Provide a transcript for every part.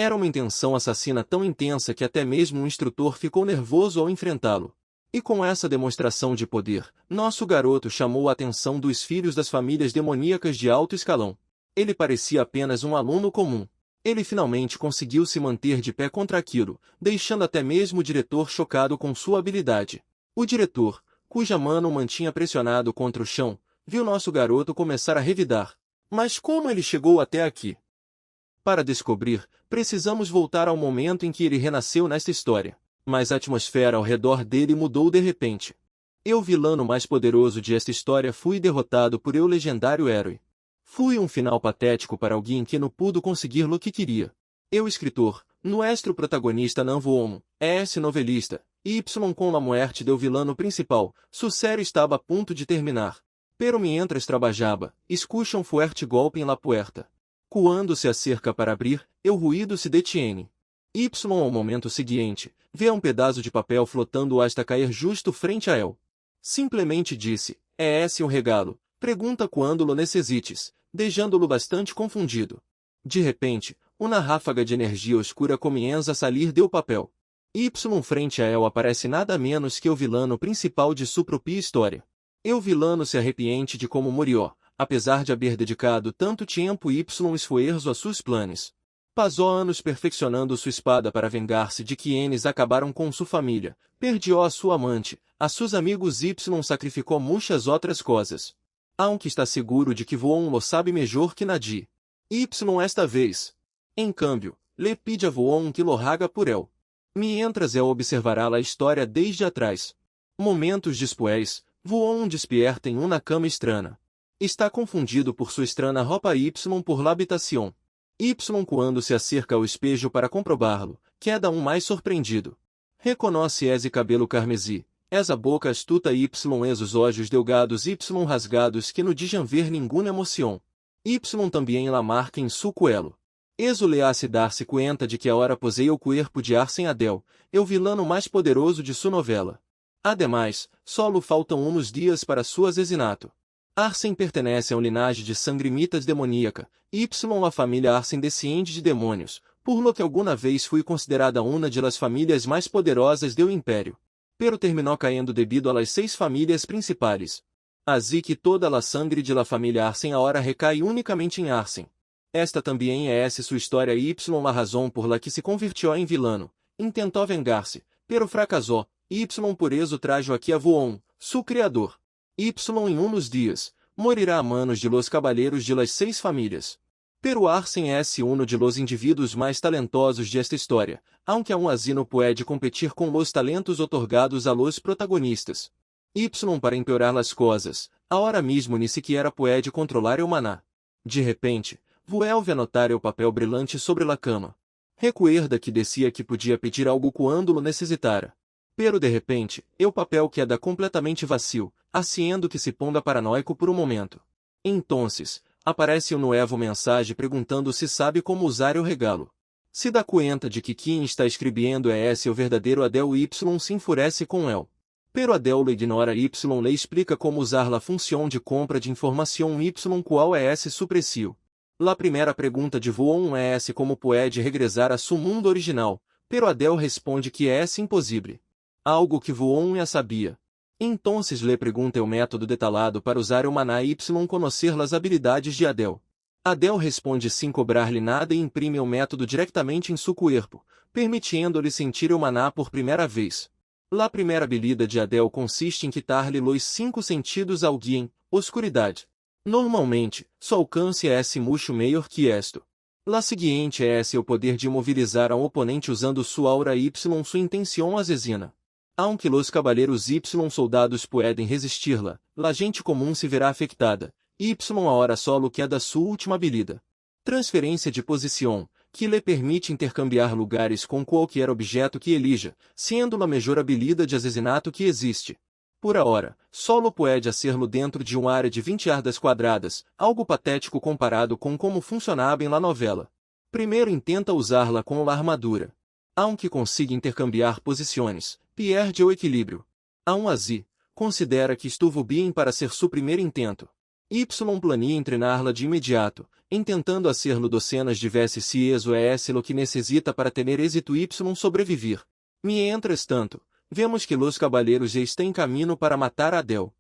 Era uma intenção assassina tão intensa que até mesmo o instrutor ficou nervoso ao enfrentá-lo. E com essa demonstração de poder, nosso garoto chamou a atenção dos filhos das famílias demoníacas de alto escalão. Ele parecia apenas um aluno comum. Ele finalmente conseguiu se manter de pé contra aquilo, deixando até mesmo o diretor chocado com sua habilidade. O diretor, cuja mão o mantinha pressionado contra o chão, viu nosso garoto começar a revidar. Mas como ele chegou até aqui? Para descobrir, precisamos voltar ao momento em que ele renasceu nesta história. Mas a atmosfera ao redor dele mudou de repente. Eu, vilano mais poderoso de esta história, fui derrotado por eu, legendário herói. Fui um final patético para alguém que não pudo conseguir o que queria. Eu, escritor, nuestro protagonista não voou, novelista, y com la muerte do vilano principal, su série estava a ponto de terminar. Pero mientras trabajaba, escucha um fuerte golpe em la puerta. Quando se acerca para abrir, o ruído se detiene. Y ao momento seguinte, vê um pedaço de papel flotando hasta cair justo frente a ele. Simplesmente disse, é esse um regalo, pergunta quando lo necessites, deixando-lo bastante confundido. De repente, uma ráfaga de energia oscura comienza a salir do papel. Y frente a ele aparece nada menos que o vilano principal de sua própria história. O vilano se arrepiente de como murió, apesar de haver dedicado tanto tempo e esforço a seus planos. Passou anos perfeccionando sua espada para vengar-se de quienes acabaram com sua família, perdió a sua amante, a seus amigos y sacrificou muitas outras coisas. Aunque está seguro de que voou lo sabe melhor que nadie. Y esta vez. Em câmbio, le pide a voou que lo haga por ele. Mientras ele observará a história desde atrás. Momentos después, voou despierta em uma cama estranha. Está confundido por sua estranha roupa y por la habitación. Y quando se acerca ao espejo para comprobar-lo, queda mais surpreendido. Reconhece esse cabelo carmesí, essa boca astuta y os olhos delgados y rasgados que no deixam ver nenhuma emoção. Y também la marca em su cuello. Eso le hace dar-se cuenta de que agora posee o cuerpo de Arsène Adel, o vilano mais poderoso de sua novela. Ademais, solo faltam uns dias para seu assassinato. Arsène pertenece a um linhagem de sangrimitas demoníaca, y a família Arsène desciende de demônios, por lo que alguma vez fui considerada uma de las famílias mais poderosas do império. Pero terminou caindo debido a las 6 famílias principais. Así que toda a sangre de la família Arsène agora recai unicamente em Arsène. Esta também é essa sua história y a razão por la que se convirtió em vilano. Intentou vengar-se, pero fracassou, y por eso trajo aqui a Voon, su criador. Y em uns dias, morirá a manos de los caballeros de las 6 famílias. Pero Arsène es uno de los indivíduos mais talentosos de esta história, aunque aún así no puede competir com los talentos otorgados a los protagonistas. Y para empeorar las cosas, ahora mismo ni siquiera puede controlar el maná. De repente, vuelve a notar el papel brilhante sobre la cama. Recuerda que decía que podia pedir algo quando lo necessitara. Pero de repente, o papel queda completamente vazio, haciendo que se ponga paranoico por um momento. Entonces, aparece um novo mensagem perguntando se sabe como usar o regalo. Se dá conta de que quem está escrevendo é esse o verdadeiro Adel y se enfurece com ele. Pero Adel lo ignora y le explica como usar la função de compra de informação y qual é esse su precio. La primeira pergunta de Voon é esse como pode regressar a su mundo original, pero Adel responde que é impossível. Algo que Voon já sabia. Entonces le pergunta o método detalhado para usar o maná y conhecer las habilidades de Adel. Adel responde sem cobrar-lhe nada e imprime o método diretamente em seu corpo, permitindo-lhe sentir o maná por primeira vez. La primeira habilidade de Adel consiste em quitar-lhe los 5 sentidos a alguém, oscuridade. Normalmente, seu alcance é muito maior que esto. La seguinte é o poder de imobilizar um oponente usando sua aura y sua intenção assassina. Aunque los caballeros y soldados pueden resistir-la, la gente comum se verá afectada, y ahora solo queda sua última habilidade. Transferência de posição, que lhe permite intercambiar lugares com qualquer objeto que elija, sendo a melhor habilidade de assassinato que existe. Por ahora, solo pode hacerlo dentro de uma área de 20 yardas quadradas, algo patético comparado com como funcionava em la novela. Primeiro intenta usá-la com a armadura. Aunque consiga intercambiar posições, perde o equilíbrio. Aún así, considera que estuvo bem para ser seu primeiro intento. Y planea treiná-la de imediato, intentando hacer-lo docenas de vezes se eso é lo que necessita para ter êxito y sobreviver. Mientras tanto, vemos que los caballeros já estão em caminho para matar a Adele.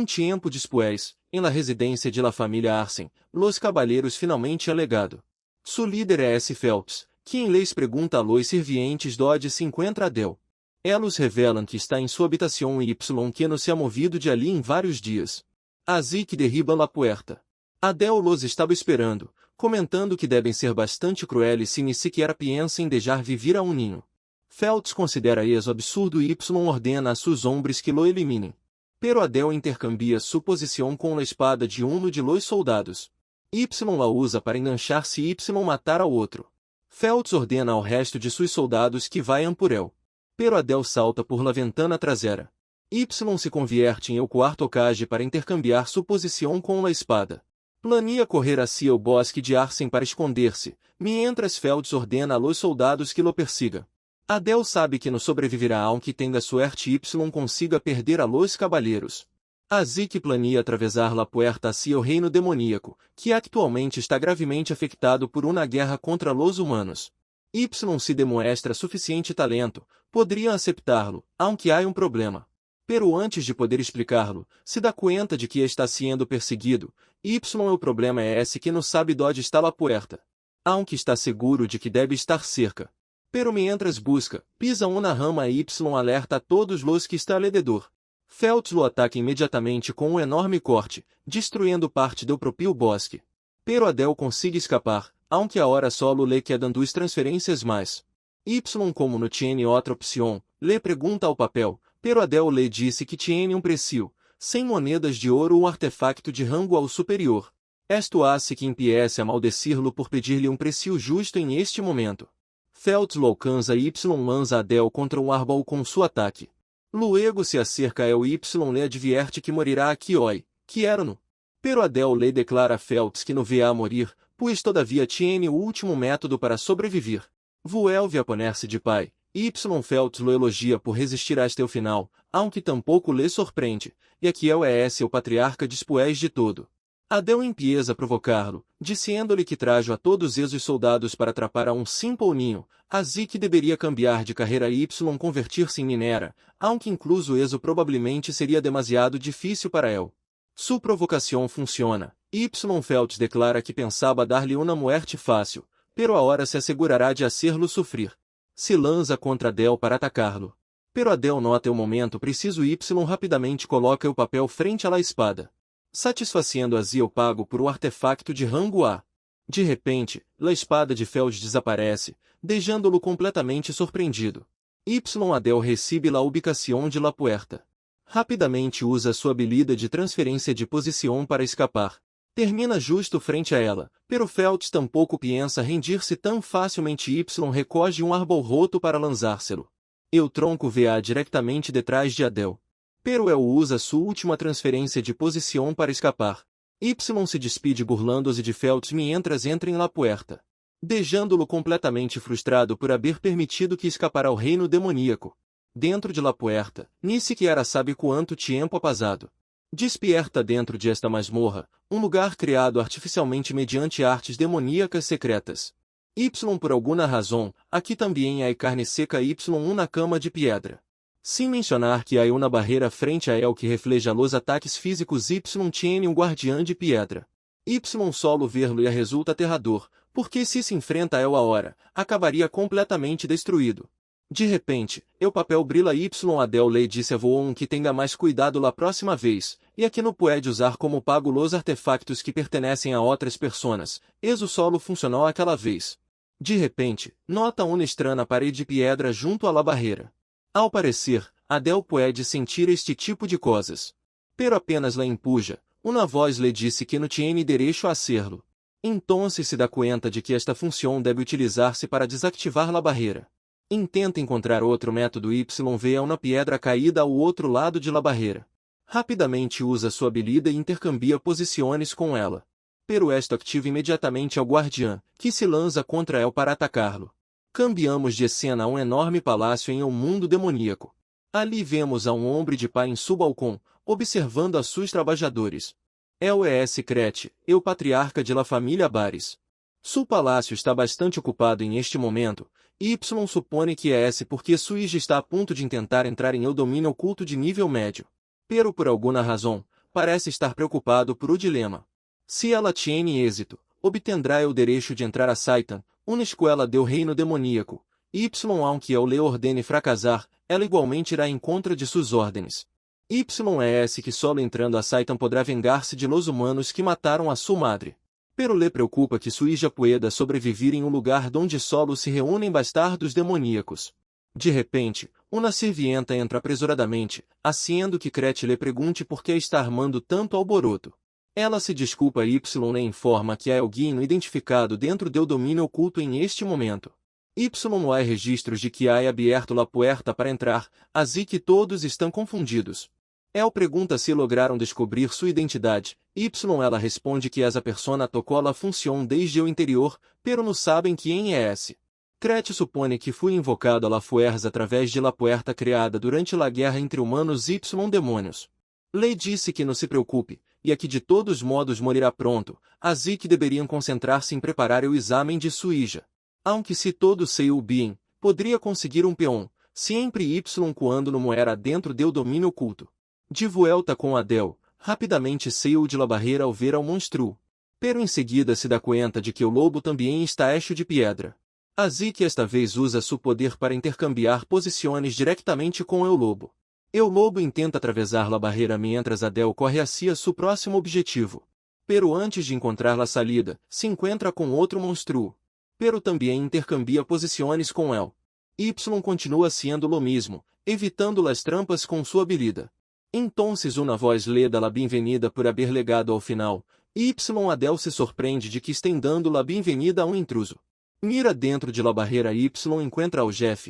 Tempo después, em la residência de la família Arsen, los caballeros finalmente han legado. Su líder é S. Phelps, quem lhes pergunta a los sirvientes donde se encontra Adele. Elos revelam que está em sua habitação y que não se ha movido de ali em vários dias. Así que derriba la puerta. Adele los estava esperando, comentando que devem ser bastante crueles se ni sequer piensa em deixar vivir a ninho. Phelps considera isso absurdo y ordena a sus hombres que lo eliminem. Pero Adele intercambia sua posição com a espada de de los soldados. Y la usa para enganchar-se y matar ao outro. Phelps ordena ao resto de seus soldados que vayam por él. Pero Adele salta por la ventana traseira. Y se convierte em el quarto cage para intercambiar sua posição com a espada. Plania correr hacia o bosque de Arsen para esconder-se, mientras Phelps ordena a los soldados que lo persiga. Adele sabe que não sobreviverá aunque tenga suerte y consiga perder a los caballeros. Así que plania atravessar la puerta hacia o reino demoníaco, que actualmente está gravemente afectado por uma guerra contra los humanos. Y se demuestra suficiente talento, poderiam aceptá-lo, aunque há problema. Pero antes de poder explicar-lo, se dá conta de que está sendo perseguido, y o problema é esse que não sabe onde está la puerta. Aunque está seguro de que deve estar cerca. Pero mientras busca, pisa uma rama e alerta a todos los que está alrededor. Phelps lo ataca imediatamente com um enorme corte, destruindo parte do próprio bosque. Pero Adele consigue escapar, aunque ahora solo le quedan duas transferências mais. Y como no tiene outra opção, le pergunta ao papel, pero Adele le disse que tiene precio, 100 monedas de ouro ou artefacto de rango ao superior. Esto hace que empiece a maldecir-lo por pedir-lhe precio justo em este momento. Phelps lo alcança y lança Adele contra árbol com seu ataque. Luego se acerca a el y le advierte que morirá aqui hoy, quiero-no. Pero Adele le declara a Phelps que não vê a morir, pois todavia tiene o último método para sobreviver. Vuelve a poner-se de pé, y Phelps lo elogia por resistir hasta o final, aunque tampouco le sorprende, e que ele é o patriarca después de todo. Adele empieza a provocá-lo, dizendo-lhe que trajo a todos esos soldados para atrapar a simple ninho, así que deveria cambiar de carreira y convertir-se em minera, aunque incluso eso provavelmente seria demasiado difícil para ele. Sua provocação funciona, y Phelps declara que pensava dar-lhe uma muerte fácil, pero ahora se assegurará de hacerlo sofrer. Se lança contra Adele para atacá-lo. Pero Adele nota o momento preciso y rapidamente coloca o papel frente à espada. Satisfazendo así o pago por artefacto de rango A. De repente, a espada de Phelps desaparece, deixando-lo completamente surpreendido. Y Adele recebe la ubicação de la puerta. Rapidamente usa sua habilidade de transferência de posição para escapar. Termina justo frente a ela, pero Phelps tampouco pensa rendir-se tão facilmente y recoge árbol roto para lançar-se-lo. O tronco vê-a diretamente detrás de Adele. Pero ele usa sua última transferência de posição para escapar. Y se despide burlando-se de Phelps mientras entra em la puerta. Deixando-lo completamente frustrado por haver permitido que escapara ao reino demoníaco. Dentro de la puerta, ni sequer sabe quanto tempo ha passado. Despierta dentro de esta masmorra, lugar criado artificialmente mediante artes demoníacas secretas. Y por alguma razão, aqui também há carne seca y uma cama de pedra. Sem mencionar que há uma barreira frente a ele que refleja los ataques físicos y tiene guardião de pedra. Y solo verlo e resulta aterrador, porque se enfrenta a ele agora, acabaria completamente destruído. De repente, o papel brilha y Adele le disse a Voon que tenha mais cuidado la próxima vez, e que não pode usar como pago los artefactos que pertenecem a outras personas, eso solo funcionou aquela vez. De repente, nota uma estranha parede de pedra junto à la barreira. Ao parecer, Adele pode sentir este tipo de coisas. Pero apenas la empuja, uma voz lhe disse que não tiene derecho a hacerlo. Então se dá conta de que esta função deve utilizar-se para desactivar la barreira. Intenta encontrar outro método y vê uma pedra caída ao outro lado de la barreira. Rapidamente usa sua habilidade e intercambia posições com ela. Pero esto ativa imediatamente ao guardião, que se lança contra ele para atacá-lo. Cambiamos de cena a enorme palácio em mundo demoníaco. Ali vemos a homem de pé em seu balcão, observando a seus trabalhadores. É o ES Crete, eu patriarca de la família Bares. Su palácio está bastante ocupado em este momento, y supõe que é esse porque Suíja está a ponto de tentar entrar em el domínio oculto de nível médio. Pero por alguma razão, parece estar preocupado por o dilema. Se ela tiene êxito, obtendrá o direito de entrar a Saitan, uma escola do reino demoníaco, y aunque eu lhe ordene fracassar, ela igualmente irá em contra de suas ordens. Y é esse que solo entrando a Saitan podrá vengar-se de los humanos que mataram a sua madre. Pero lhe preocupa que Suíja pueda sobreviver em um lugar donde solo se reúnem bastardos demoníacos. De repente, uma sirvienta entra apresuradamente, haciendo que Crete lhe pergunte por que está armando tanto alboroto. Ela se desculpa e lhe informa que há alguém identificado dentro do domínio oculto em este momento. Não há registros de que há aberto la puerta para entrar, assim que todos estão confundidos. El pergunta se lograram descobrir sua identidade, ela responde que essa persona tocou la função desde o interior, pero não sabem quem é esse. Crete supõe que foi invocado a la fuerza através de la puerta criada durante la guerra entre humanos y demônios. Lei disse que não se preocupe, e que de todos modos morirá pronto, assim que deveriam concentrar-se em preparar o exame de Suíja. Aunque se todo saiu bem, poderia conseguir um peão, sempre y quando não era dentro do domínio oculto. De vuelta com Adel, rapidamente saiu de la barreira ao ver ao monstro. Pero em seguida se dá conta de que o lobo também está hecho de pedra. Assim que esta vez usa seu poder para intercambiar posições diretamente com o lobo. O lobo intenta atravessar la barreira mientras Adel corre hacia seu próximo objetivo. Pero antes de encontrar la salida, se encontra com outro monstro. Pero também intercambia posições com el. Y continua sendo lo mesmo, evitando las trampas com sua habilidade. Entonces uma voz lhe dá la bienvenida por haber legado ao final, y Adel se surpreende de que estén dando la bienvenida a um intruso. Mira dentro de la barreira y encontra ao Jeff,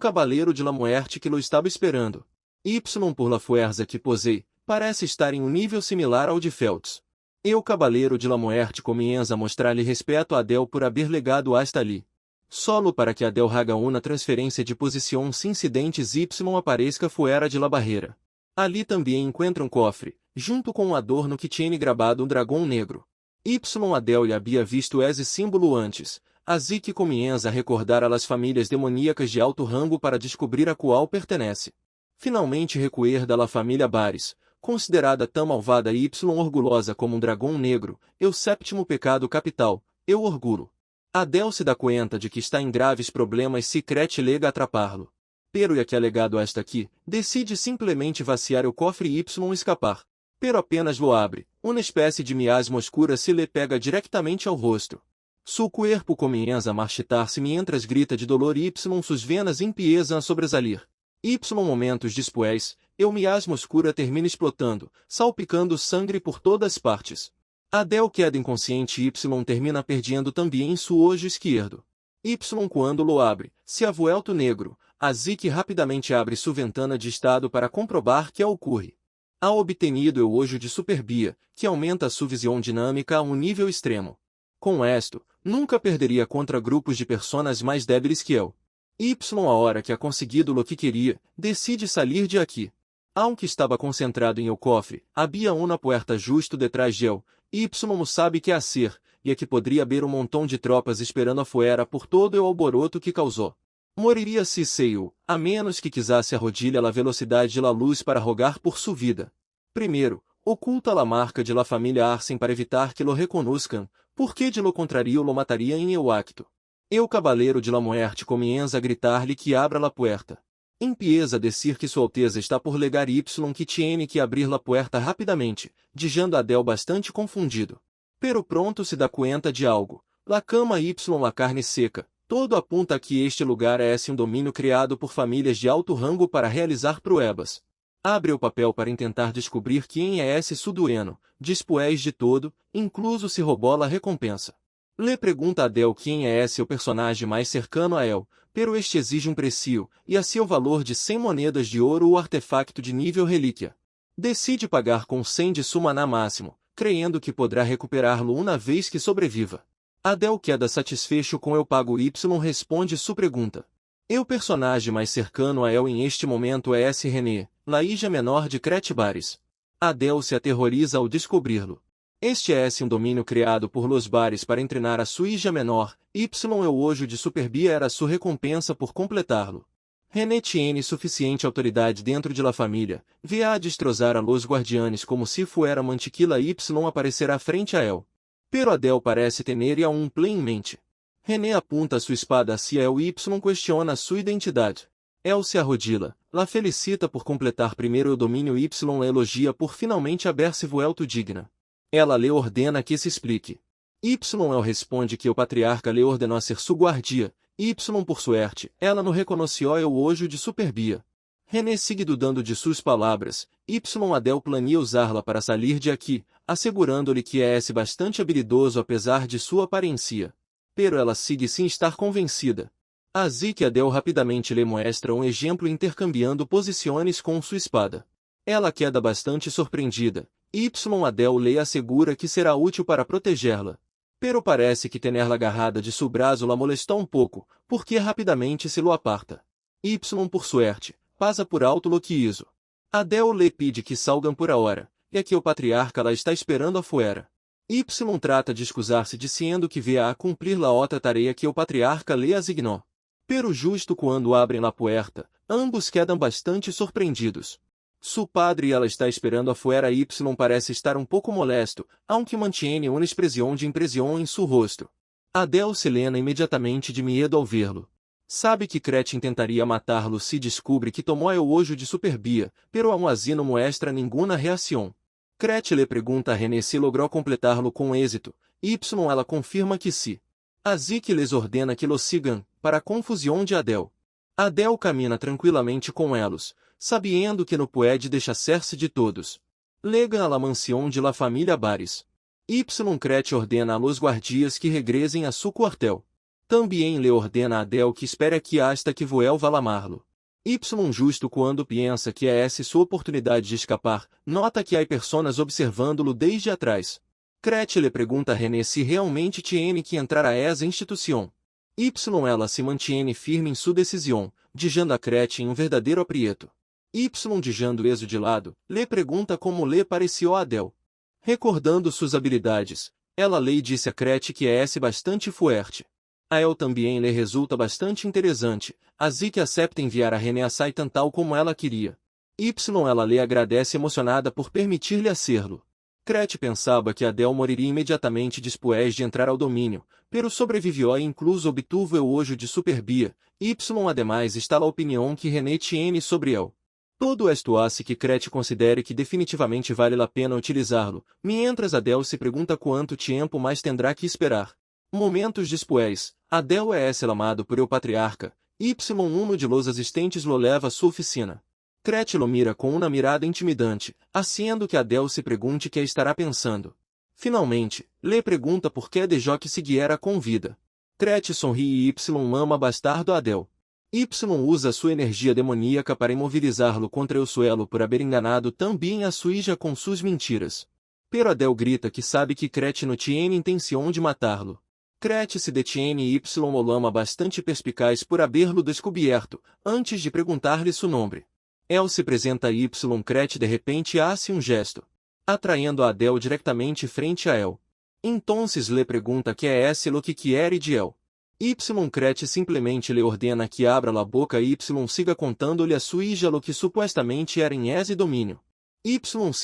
cavaleiro de la muerte que lo estava esperando. Y por la fuerza que posee, parece estar em nível similar ao de Feltz. O cavaleiro de la muerte comienza a mostrar-lhe respeito a Adel por haber legado hasta ali. Solo para que Adel haga uma transferência de posição sem incidentes y apareça fora de la barreira. Ali também encontra um cofre, junto com um adorno que tinha gravado dragão negro. Y Adel lhe havia visto esse símbolo antes, assim que comienza a recordar a las famílias demoníacas de alto rango para descobrir a qual pertenece. Finalmente recuer da la família Bares, considerada tão malvada y orgulhosa como um dragão negro, o sétimo pecado capital, o orgulho. Adel se dá conta de que está em graves problemas se Crete lega atrapá-lo. Pero que alegado esta aqui, decide simplesmente vaciar o cofre y escapar. Pero apenas lo abre, uma espécie de miasma oscura se lhe pega diretamente ao rosto. Su cuerpo comienza a marchitar-se mientras grita de dolor y sus venas empiezam a sobresalir. Y momentos después, o miasma oscura termina explotando, salpicando sangue por todas partes. Adel queda inconsciente y termina perdendo também seu olho esquerdo. Y quando lo abre, se ha vuelto negro, assim que rapidamente abre sua ventana de estado para comprobar que ocorre. Ha obtenido o olho de superbia, que aumenta sua visão dinâmica a um nível extremo. Com esto, nunca perderia contra grupos de personas mais débeis que eu. Y a hora que ha conseguido lo que queria, decide sair de aqui. Aunque estava concentrado em o cofre, havia uma porta justo detrás de eu, y sabe que hacer, e que poderia haver um montão de tropas esperando afuera por todo o alboroto que causou. Moriria se saiu, a menos que quisesse arrodilha a velocidade de la luz para rogar por sua vida. Primeiro, oculta la marca de la família Arsen para evitar que lo reconozcan, porque de lo contrario lo mataria em el acto. O cavaleiro de la muerte comienza a gritar-lhe que abra la puerta. Empieza a decir que sua alteza está por legar y que tiene que abrir la puerta rapidamente, deixando Adel bastante confundido. Pero pronto se dá conta de algo. La cama y la carne seca. Todo apunta a que este lugar é um domínio criado por famílias de alto rango para realizar proebas. Abre o papel para tentar descobrir quem é esse sudueno, después de todo, incluso se roubou a recompensa. Le pergunta a Adel quem é esse o personagem mais cercano a El, pero este exige um precio, e a seu valor de 100 moedas de ouro o artefacto de nível relíquia. Decide pagar com 100 de sua maná máximo, creyendo que poderá recuperá-lo uma vez que sobreviva. Adel queda satisfecho com el pago y responde sua pergunta. O personagem mais cercano a El em este momento é S. René, la hija menor de Crete Bares. Adel se aterroriza ao descobri-lo. Este é um domínio criado por los bares para treinar a sua hija menor, y é o ojo de superbia era sua recompensa por completá-lo. René tiene suficiente autoridade dentro de la família, via a destrozar a los guardianes como se fuera mantiquila y aparecerá frente a él. Pero Adele parece tener um plan em mente. René apunta sua espada hacia él y questiona sua identidade. El se arrodila, la felicita por completar primeiro o domínio y la elogia por finalmente haber-se vuelto digna. Ela lhe ordena que se explique. El responde que o patriarca lhe ordenou ser sua guardia, y por suerte, ela no reconoció el ojo de superbia. René sigue dudando de suas palavras, y Adele plania usá-la para sair de aqui, assegurando-lhe que é bastante habilidoso apesar de sua aparência. Pero ela sigue sem estar convencida. Así que Adele rapidamente lhe mostra exemplo intercambiando posições com sua espada. Ela queda bastante surpreendida, y Adele lhe assegura que será útil para protegê-la. Pero parece que tenerla agarrada de seu braço la molestou pouco, porque rapidamente se lo aparta. Y, por suerte, passa por alto lo que hizo. Adele lhe pede que salgam por ahora, e que o patriarca la está esperando afuera. Y trata de excusar-se dizendo que vê a cumprir la outra tarefa que o patriarca lhe asignou. Pero justo quando abrem la puerta, ambos quedam bastante surpreendidos. Su padre e ela está esperando afuera y parece estar pouco molesto, aunque mantiene uma expressão de impressão em seu rosto. Adele se lena imediatamente de medo ao vê-lo. Sabe que Gretchen tentaria matá-lo se descobre que tomou o ojo de superbia, pero aún así não mostra nenhuma reação. Gretchen lhe pergunta a René se logrou completá-lo com êxito, y ela confirma que sim. Así que lhes ordena que lo sigam, para a confusão de Adele. Adele camina tranquilamente com elos, sabendo que não pode deixar-se de todos. Lega a la mansão de la família Bares. Y Gretchen ordena a los guardias que regressem a su quartel. Também lhe ordena a Adele que espere aqui hasta que vuelva a amarlo. Y justo quando pensa que é essa sua oportunidade de escapar, nota que há personas observando-lo desde atrás. Gretchen lhe pergunta a René se realmente tiene que entrar a essa instituição. Y ela se mantém firme em sua decisão, deixando a Gretchen verdadeiro aprieto. Y deixando eso de lado, lhe pergunta como lhe pareceu a Adele. Recordando suas habilidades, ela lhe disse a Gretchen que é bastante fuerte. A ele também lhe resulta bastante interessante, así que acepta enviar a René a Saitan tal como ela queria. Y ela lhe agradece emocionada por permitir-lhe hacerlo. Gretchen pensava que Adele moriria imediatamente depois de entrar ao domínio, pero sobrevivió e incluso obtuvo o ojo de superbia, y ademais está a opinião que René tiene sobre ele. Todo esto hace que Gretchen considere que definitivamente vale a pena utilizá-lo, mientras Adele se pergunta quanto tempo mais tendrá que esperar. Momentos depois, Adele é amado por el patriarca, y uno de los assistentes lo leva a sua oficina. Gretchen lo mira com uma mirada intimidante, haciendo que Adele se pergunte que estará pensando. Finalmente, lhe pergunta por que dejó que siguiera com vida. Gretchen sorri e ama bastardo a Adele. Y usa sua energia demoníaca para imobilizá-lo contra o suelo por haver enganado também a sua hija com suas mentiras. Pero Adele grita que sabe que Gretchen não tiene intenção de matá-lo. Gretchen se detiene e o lama bastante perspicaz por haberlo descoberto, antes de perguntar-lhe seu nome. El se apresenta a Gretchen de repente hace gesto, atraindo a Adele diretamente frente a él. Entonces lhe pergunta que é lo que quiere de él. Y Gretchen simplesmente lhe ordena que abra a boca e siga contando-lhe a sua hija lo que supostamente era em esse domínio. Y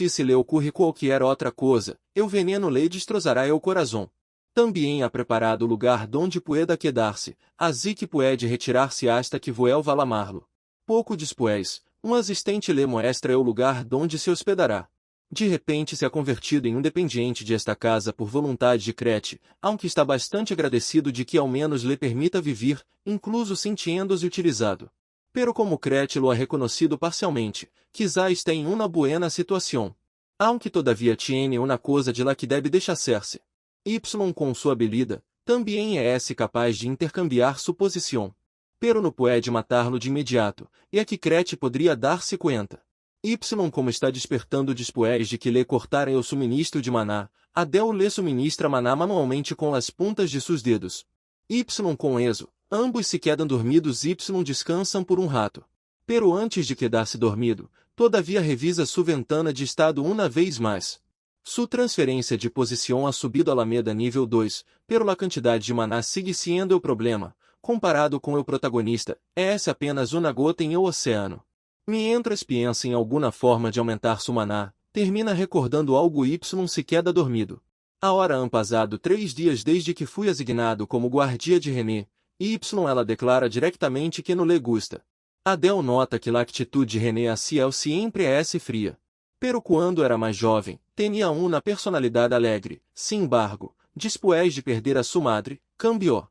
se lhe ocorre qualquer outra coisa, o veneno lhe destrozará o coração. Também há preparado o lugar donde pueda quedar-se, así que pode retirar-se hasta que vuelva a amarlo. Pouco depois, assistente lhe mostra o lugar donde se hospedará. De repente se ha convertido em dependiente de esta casa por vontade de Gretchen, aunque está bastante agradecido de que ao menos lhe permita vivir, incluso sentindo-se utilizado. Pero como Gretchen lo ha reconocido parcialmente, quizá está em uma buena situação. Aunque todavia tiene uma coisa de la que deve deixar-se. Y com sua habilidade, também é capaz de intercambiar sua posição. Pero não pode matá-lo de imediato, e é que Gretchen poderia dar-se conta. Y como está despertando depois de que lhe cortarem o suministro de maná, Adele lhe suministra maná manualmente com as puntas de seus dedos. Y com eso, ambos se quedam dormidos y descansam por rato. Pero antes de quedar-se dormido, todavia revisa sua ventana de estado uma vez mais. Su transferência de posição ha subido a Alameda nível 2, pero la quantidade de maná sigue siendo o problema, comparado com o protagonista, é apenas uma gota em o oceano. Mientras piensa em alguma forma de aumentar su maná, termina recordando algo y se queda dormido. Ahora han pasado 3 dias desde que fui asignado como guardia de René, y ela declara directamente que no le gusta. Adele nota que la actitud de René hacia él siempre es fría. Pero quando era mais jovem, tinha uma personalidade alegre, sin embargo, después de perder a sua madre, cambiou.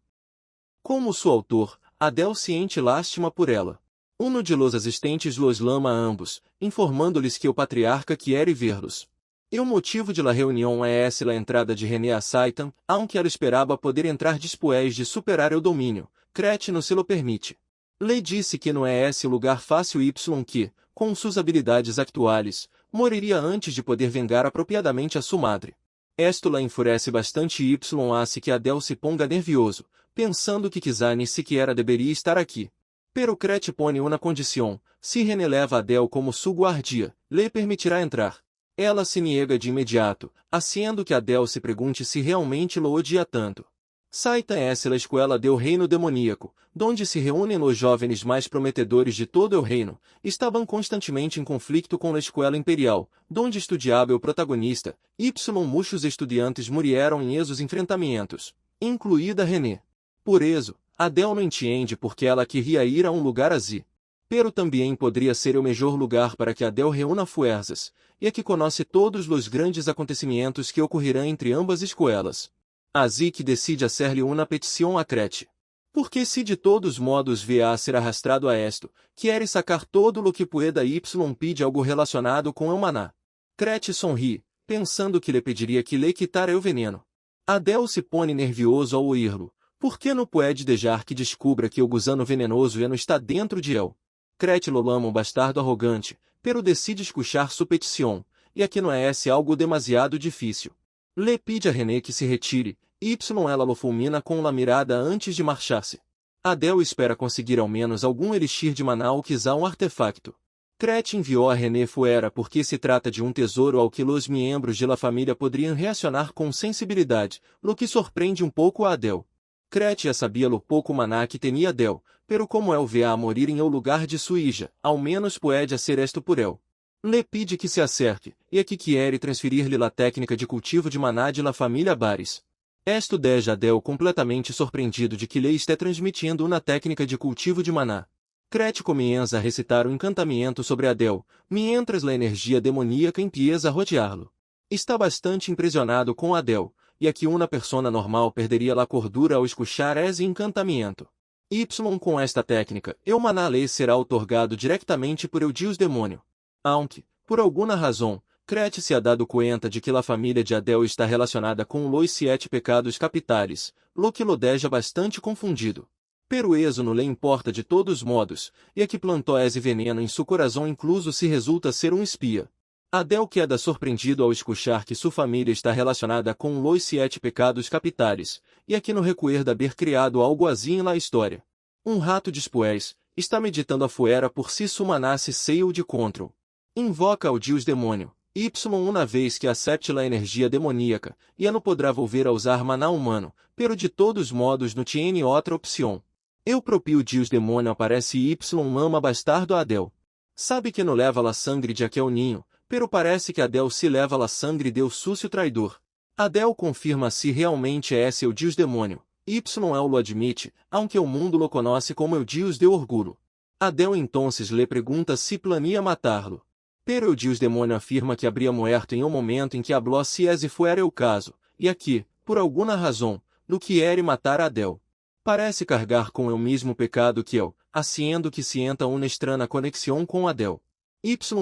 Como su autor, Adele siente lástima por ela. Uno de los asistentes los lama a ambos, informando-lhes que o patriarca quiere verlos. E o motivo de la reunião é la entrada de René a Saitan, aunque ela esperava poder entrar después de superar o domínio, Crete não se lo permite. Le disse que não é esse o lugar fácil y que, com suas habilidades actuais, moriria antes de poder vengar apropriadamente a sua madre. Esto la enfurece bastante y hace que Adele se ponga nervioso, pensando que quizá ni siquiera deveria estar aqui. Pero Crete pone uma condição: se René leva Adele como su guardia, le permitirá entrar. Ela se niega de imediato, haciendo que Adele se pergunte se realmente lo odia tanto. Saitan é la escuela del reino demoníaco, donde se reúnem os jovens mais prometedores de todo o reino, estavam constantemente em conflito com a escuela imperial, donde estudiava o protagonista, muitos estudiantes murieron em esos enfrentamentos, incluída René. Por eso, Adele não entende porque ela queria ir a lugar assim. Pero também poderia ser o melhor lugar para que Adele reúna fuerzas, e que conhece todos os grandes acontecimentos que ocorrerão entre ambas escolas. Assim que decide hacer-lhe uma petição a Crete. Porque se de todos modos vê a ser arrastrado a esto, quer sacar todo lo que pueda y pide algo relacionado com o maná. Crete sonri, pensando que lhe pediria que lhe quitara o veneno. Adele se põe nervioso ao oírlo, porque não pode deixar que descubra que o gusano venenoso não está dentro de ele. Crete lo lama bastardo arrogante, pero decide escuchar sua petição, e aqui não é algo demasiado difícil. Le pede a René que se retire, ela lo fulmina com la mirada antes de marchar-se. Adele espera conseguir ao menos algum elixir de maná ou quizá um artefacto. Crete enviou a René fuera porque se trata de um tesouro ao que los membros de la família poderiam reaccionar com sensibilidade, lo que surpreende um pouco a Adele. Crete já sabia lo pouco maná que tinha Adele, pero como el vê a morir em o lugar de sua hija, ao menos pode ser esto por el. Le pede que se acerque, e aqui quiere transferir-lhe la técnica de cultivo de maná de la família Baris. Esto deja Adele completamente surpreendido de que lhe está transmitindo uma técnica de cultivo de maná. Crete comienza a recitar o encantamento sobre Adele, mientras la energia demoníaca empieza a rodeá-lo. Está bastante impressionado com Adele, e aqui uma persona normal perderia la cordura ao escuchar esse encantamento. Com esta técnica, o maná lhe será otorgado diretamente por el Deus demônio. Aunque, por alguma razão, Crete se ha dado conta de que a família de Adele está relacionada com los 7 pecados capitales, lo que lo deja bastante confundido. Pero eso não lhe importa de todos modos, e a que plantou esse veneno em seu coração incluso se resulta ser um espia. Adele queda surpreendido ao escuchar que sua família está relacionada com los 7 pecados capitales, e aqui no recuerda haber criado algo assim na história. Rato después, está meditando afuera por si su maná se saiu de control. Invoca ao Deus demônio, uma vez que acepte a energia demoníaca, e não poderá volver a usar maná humano, pero de todos modos não tiene outra opção. O próprio Deus demônio aparece e lama bastardo a Adele. Sabe que não leva la sangre de aquel ninho, pero parece que Adele se leva la sangre deu sucio traidor. Adele confirma se realmente é seu Deus demônio, lo admite, aunque o mundo lo conhece como o Deus de orgulho. Adele entonces lhe pergunta se plania matá-lo. Pero o Deus demônio afirma que habría muerto em um momento em que habló se esse fuera o caso, e aqui, por alguma razão, no quiere matar a Adele. Parece carregar com o mesmo pecado que eu, haciendo que sienta uma estranha conexão com Adele.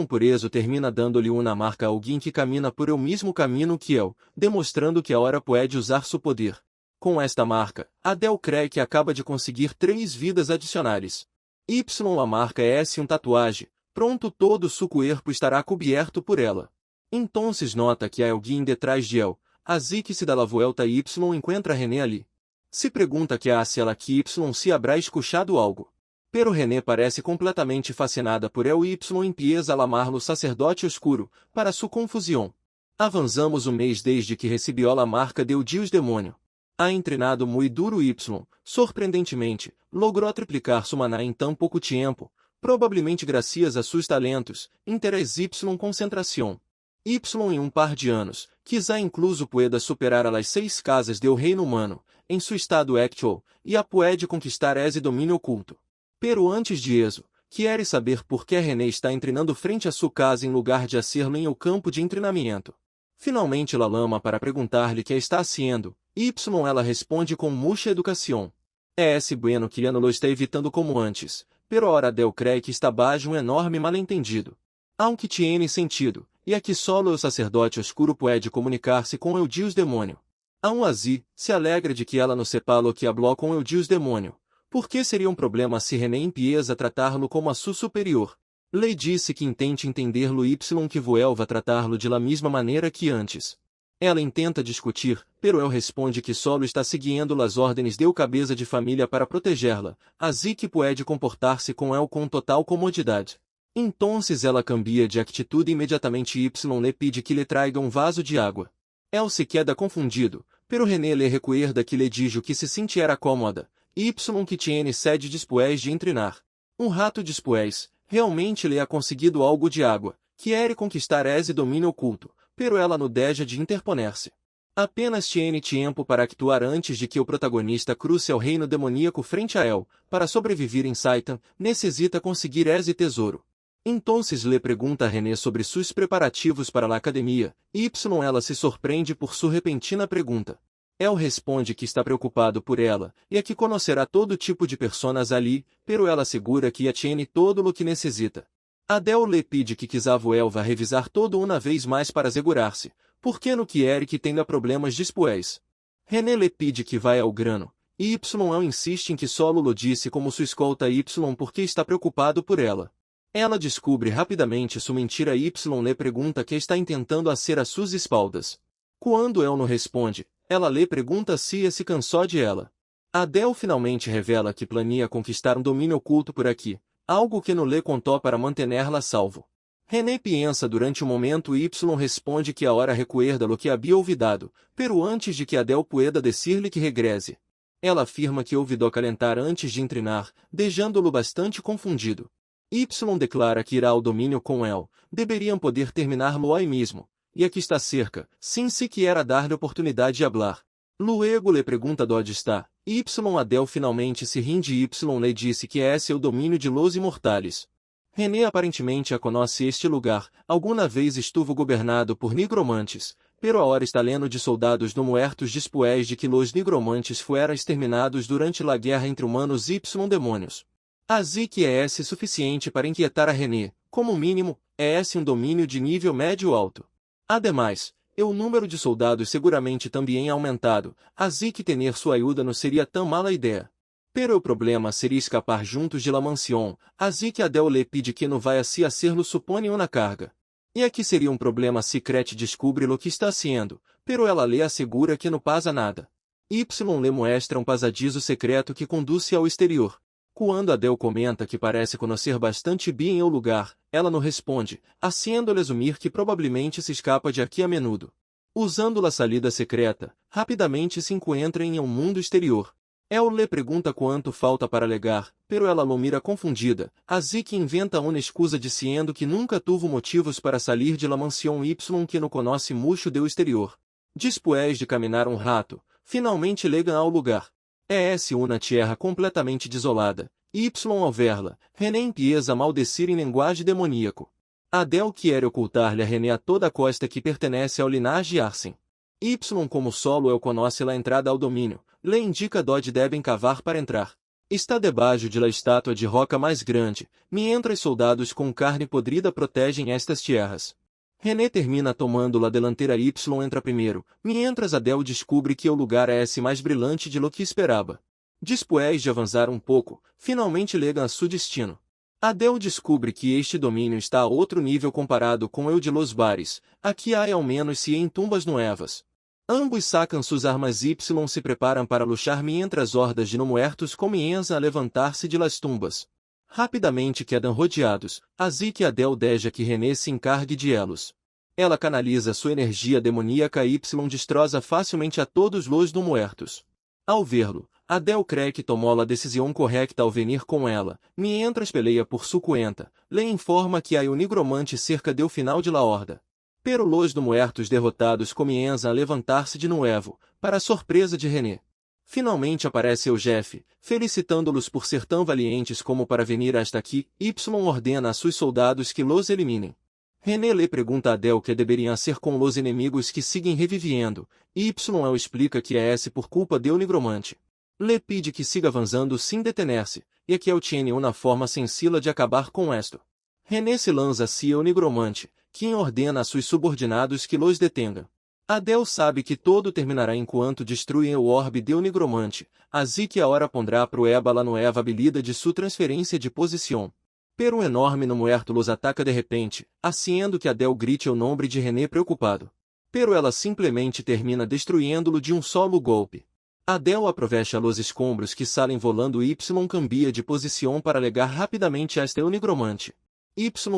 Por eso termina dando-lhe uma marca a alguém que camina por o mesmo caminho que eu, demonstrando que agora pode usar seu poder. Com esta marca, Adele crê que acaba de conseguir 3 vidas adicionais. A marca é tatuagem. Pronto, todo su corpo estará coberto por ela. Entonces nota que há alguém detrás de él, assim que se dá la vuelta y encontra René ali. Se pergunta que hace ela que se habrá escuchado algo. Pero René parece completamente fascinada por él y empieza a lamar-lo sacerdote oscuro, para sua confusão. Avançamos um mês desde que recebió a marca de Deus demônio. Ha entrenado muito duro Y, surpreendentemente, logrou triplicar sua maná em tão pouco tempo, provavelmente graças a seus talentos, interesse Y concentração. Y em um par de anos, quizá incluso pueda superar a las 6 casas do reino humano, em seu estado actual, e a puede conquistar esse domínio oculto. Pero antes de eso, quer saber por que René está treinando frente a sua casa em lugar de hacerlo em o campo de treinamento. Finalmente la lama para perguntar-lhe que está haciendo, Y ela responde com mucha educação. É esse bueno que ano lo está evitando como antes, pero ora Del cree que está bajo enorme malentendido. Aunque tiene sentido, e aqui solo o sacerdote oscuro puede comunicar-se com o Deus demônio. Aun assim, se alegra de que ela no sepa lo que habló com o Deus demônio. Por que seria um problema se René empieza a tratá-lo como a sua superior? Lei disse que intente entender-lo Y que vuelva a tratá-lo de la mesma maneira que antes. Ela intenta discutir, pero ele responde que solo está seguindo as ordens de cabeça de família para protegê-la, assim que pode comportar-se com ele com total comodidade. Entonces ela cambia de atitude imediatamente Y lhe pede que lhe traiga um vaso de água. Ele se queda confundido, pero René lhe recuerda que lhe dijo que se sentia cômoda, Y que tiene sede después de treinar. Um rato después, realmente lhe ha conseguido algo de água, quer conquistar esse domínio oculto, pero ela não deixa de interponer-se. Apenas tiene tempo para actuar antes de que o protagonista cruze ao reino demoníaco frente a ele, para sobreviver em Satan, necessita conseguir esse tesouro. Entonces lhe pergunta a René sobre seus preparativos para a academia, Y ela se surpreende por sua repentina pergunta. Ele responde que está preocupado por ela, e que conhecerá todo tipo de personas ali, pero ela assegura que já tiene todo o que necessita. Adele lhe pede que quizavo ele vá revisar todo uma vez mais para assegurar-se, porque no que Eric tenha problemas después. René lhe pede que vá ao grano, e ele insiste em que solo lo disse como sua escolta Y porque está preocupado por ela. Ela descobre rapidamente sua mentira Y lhe pergunta que está intentando hacer a suas espaldas. Quando ele não responde, ela lhe pergunta se cansou de ela. Adele finalmente revela que plania conquistar um domínio oculto por aqui, algo que não lhe contou para manter-la a salvo. René pensa durante um momento e Y responde que a hora recuerda lo que havia olvidado, pero antes de que Adele pueda decir-lhe que regrese. Ela afirma que ouvidou calentar antes de treinar, deixando-lo bastante confundido. Y declara que irá ao domínio com ele, deveriam poder terminar-lo aí mesmo, e aqui está cerca, sem sequer dar-lhe oportunidade de hablar. Luego lhe pergunta onde está, Y Adele finalmente se rinde e Y lhe disse que esse é o domínio de los imortales. René aparentemente a conhece este lugar, alguma vez estuvo governado por nigromantes, pero agora está lendo de soldados no muertos después de que los nigromantes fueram exterminados durante a guerra entre humanos y demônios. Assim que é esse suficiente para inquietar a René, como mínimo, é esse um domínio de nível médio-alto. Ademais, o número de soldados seguramente também é aumentado, assim que ter sua ajuda não seria tão mala ideia. Pero o problema seria escapar juntos de la mansión, assim que Adele lhe pede que não vai assim hacerlo supone uma carga. E aqui seria um problema se Crete descobre lo que está haciendo, pero ela lhe assegura que não pasa nada. Y lhe mostra um pasadizo secreto que conduz ao exterior. Quando Adele comenta que parece conhecer bastante bem o lugar, ela não responde, haciendo-lhe assumir que provavelmente se escapa de aqui a menudo. Usando a salida secreta, rapidamente se encontra em um mundo exterior. Ele lhe pergunta quanto falta para legar, pero ela lo mira confundida, assim que inventa uma excusa dizendo que nunca tuvo motivos para salir de la mansión Y que não conhece mucho do exterior. Después de caminhar um rato, finalmente legam ao lugar. É uma tierra completamente desolada. Y ao verla, René empieza a maldecir em linguagem demoníaco. Adele quer ocultar-lhe a René a toda a costa que pertenece ao linhagem Arsen. Y como solo ele conhece a entrada ao domínio, lhe indica onde devem cavar para entrar. Está debaixo de la estátua de roca mais grande, mientras soldados com carne podrida protegem estas tierras. René termina tomando a delantera Y entra primeiro, mientras Adele descobre que o lugar é esse mais brilhante de lo que esperava. Después de avançar um pouco, finalmente legam a seu destino. Adele descobre que este domínio está a outro nível comparado com o de los bares, aqui há ao menos 100 tumbas nuevas. Ambos sacam suas armas Y se preparam para luchar mientras hordas de no-muertos comienzam a levantar-se de las tumbas. Rapidamente quedam rodeados, assim que Adele deseja que René se encargue de elos. Ela canaliza sua energia demoníaca e destroça facilmente a todos los no muertos. Ao vê-lo, Adele crê que tomou a decisão correta ao venir com ela, mientras peleia por su cuenta, le informa que o nigromante cerca do final de la horda. Pero los no muertos derrotados comienzam a levantar-se de nuevo, para a surpresa de René. Finalmente aparece o Jeff, felicitando-los por ser tão valientes como para venir hasta aqui, ordena a seus soldados que los eliminem. René lhe pergunta a Adele que deveriam ser com los inimigos que seguem reviviendo, e el explica que é esse por culpa do nigromante. Le pede que siga avançando sem detener-se, e que ele tiene uma forma sencilla de acabar com esto. René se lança hacia o nigromante, quem ordena a seus subordinados que los detenga. Adele sabe que todo terminará enquanto destruem o orbe do nigromante, assim que a hora pondrá prueba la nueva habilidade de sua transferência de posição. Pero um enorme no muerto los ataca de repente, haciendo que Adele grite o nome de René preocupado. Pero ela simplesmente termina destruindo-lo de um solo golpe. Adele aproveita los escombros que salem volando e cambia de posição para legar rapidamente hasta o nigromante.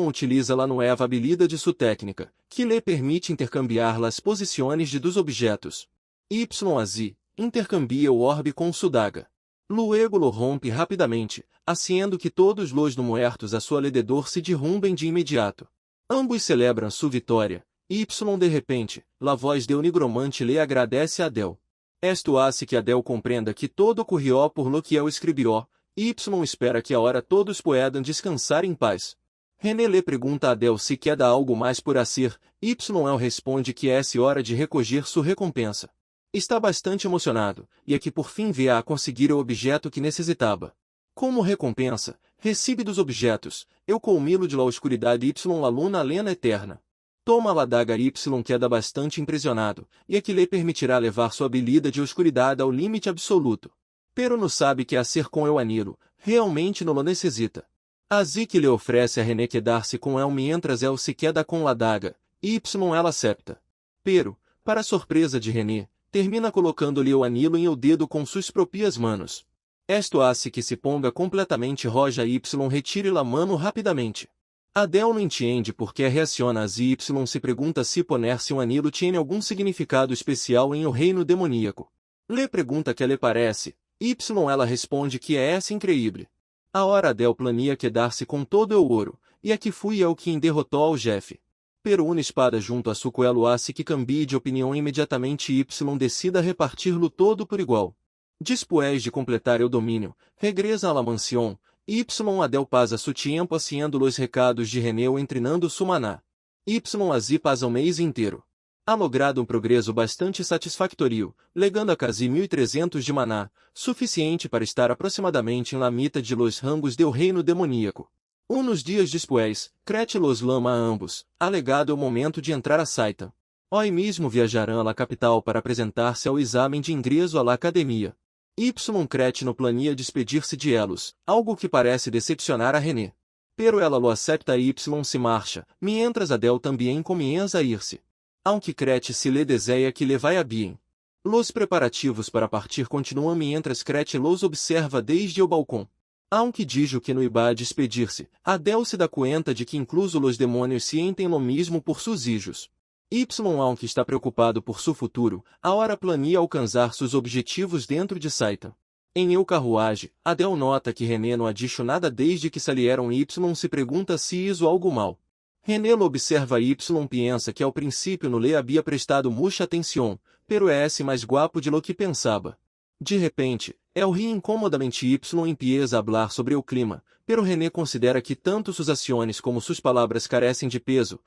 Utiliza la nueva habilidade de sua técnica, que lhe permite intercambiar las posições de dos objetos. Assim, intercambia o orbe com sua daga. Luego lo rompe rapidamente, haciendo que todos los no muertos a su alrededor se derrumbem de imediato. Ambos celebram sua vitória. De repente, la voz do nigromante le agradece a Adele. Esto hace que Adele compreenda que todo ocorrió por lo que él escribió, espera que agora todos puedan descansar em paz. René le pergunta a Adele se queda algo mais por hacer, el responde que é hora de recoger sua recompensa. Está bastante emocionado, e é que por fim vê a conseguir o objeto que necessitava. Como recompensa, recebe dos objetos, eu colmilo de la oscuridade la luna lena eterna. Toma a daga queda bastante impressionado, e é que lhe permitirá levar sua habilidade de oscuridade ao limite absoluto. Pero não sabe que a ser com el anilo, realmente não lo necessita. Assim que lhe oferece a René quedar-se com el mientras el se queda com la daga, ela acepta. Pero, para a surpresa de René, termina colocando-lhe o anilo em el dedo com suas próprias manos. Esto hace que se ponga completamente roja retire la mano rapidamente. Adele não entende por que reaciona assim se pergunta se poner-se um anilo tinha algum significado especial em o reino demoníaco. Le pergunta que lhe parece, ela responde que é incrível. A hora Adele plania quedar-se com todo o ouro, e aqui fui eu quem derrotou ao Jeff. Pero uma espada junto a su cuello hace que cambie de opinião imediatamente decida repartir-lo todo por igual. Después de completar o domínio, regresa à la mansión, Adele passa su tiempo haciendo los recados de René ou entrenando su maná. Assim passa o mês inteiro. Ha logrado um progresso bastante satisfactorio, legando a casi 1300 de maná, suficiente para estar aproximadamente em la mitad de los rangos del reino demoníaco. Unos dias después, Crete los lama a ambos, alegado o momento de entrar a Saitan. Hoy mesmo viajarão à la capital para apresentar-se ao exame de ingresso à la academia. Crete no plania despedir-se de elos, algo que parece decepcionar a René. Pero ela lo acepta e se marcha, mientras Adele também comienza a ir-se. Aunque Crete se lhe deseja que le vaya bien. Los preparativos para partir continuam mientras Crete los observa desde o balcão. Aunque dijo que no iba a despedir-se, Adele se dá conta de que incluso los demônios sienten lo mismo por sus hijos. Aunque está preocupado por seu futuro, agora plania alcançar seus objetivos dentro de Saitan. Em el carruagem, Adele nota que René não ha dicho nada desde que salieron se pergunta se hizo algo mal. René lo observa pensa que ao princípio no le havia prestado mucha atenção, pero é esse mais guapo de lo que pensava. De repente, el ri incomodamente empieza a hablar sobre o clima, pero René considera que tanto suas ações como suas palavras carecem de peso,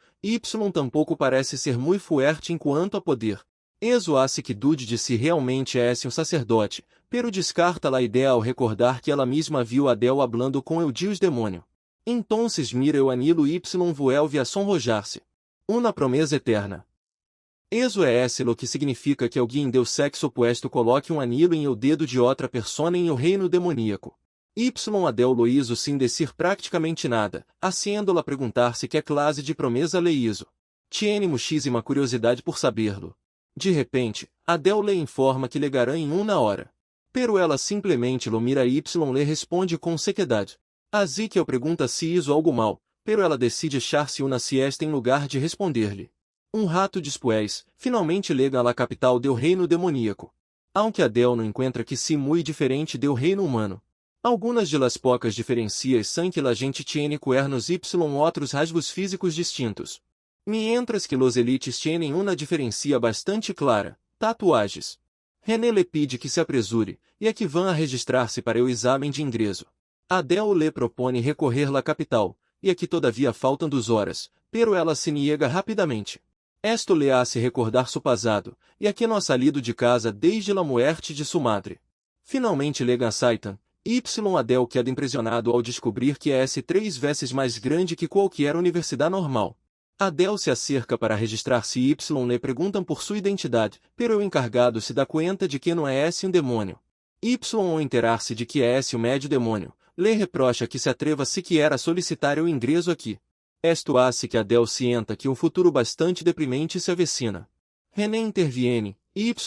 tampouco parece ser muito fuerte enquanto a poder. Eso hace que dude de si realmente é um sacerdote, pero descarta a ideia ao recordar que ela mesma viu Adele hablando com el dios demônio. Entonces mira o anilo vuelve a sonrojar-se. Una promesa eterna. Eso é esse lo que significa que alguém do sexo opuesto coloque um anilo em el dedo de outra persona em el reino demoníaco. Adele lo hizo sem decir praticamente nada, haciendo-la perguntar-se que classe de promesa le hizo. Tiene muchísima curiosidade por saberlo. De repente, Adele le informa que legará em uma hora. Pero ela simplesmente lo mira e le responde com sequedade. Assim que eu pergunta se hizo algo mal, pero ela decide echar-se uma siesta em lugar de responder-lhe. Um rato después, finalmente llega a la capital del reino demoníaco. Aunque Adele não encontra que sí muy diferente del reino humano. Algunas de las pocas diferencias são que la gente tiene cuernos y otros rasgos físicos distintos. Mientras que los elites tienen una diferencia bastante clara, tatuagens. René lhe pede que se apresure, e é que vão a registrar-se para o exame de ingresso. Adele lhe propõe recorrer la capital, e aqui todavia faltam 2 horas, pero ela se niega rapidamente. Esto le hace recordar su pasado, e aqui não ha salido de casa desde la muerte de su madre. Finalmente llega a Satan, Adele queda impressionado ao descobrir que é 3 vezes mais grande que qualquer universidade normal. Adele se acerca para registrar-se e lhe perguntam por sua identidade, pero o encargado se dá conta de que não é um demônio. Ao enterar-se de que é o médio demônio, lhe reprocha que se atreva sequer a solicitar o ingresso aqui. Esto hace que Adele sienta que um futuro bastante deprimente se avecina. René interviene,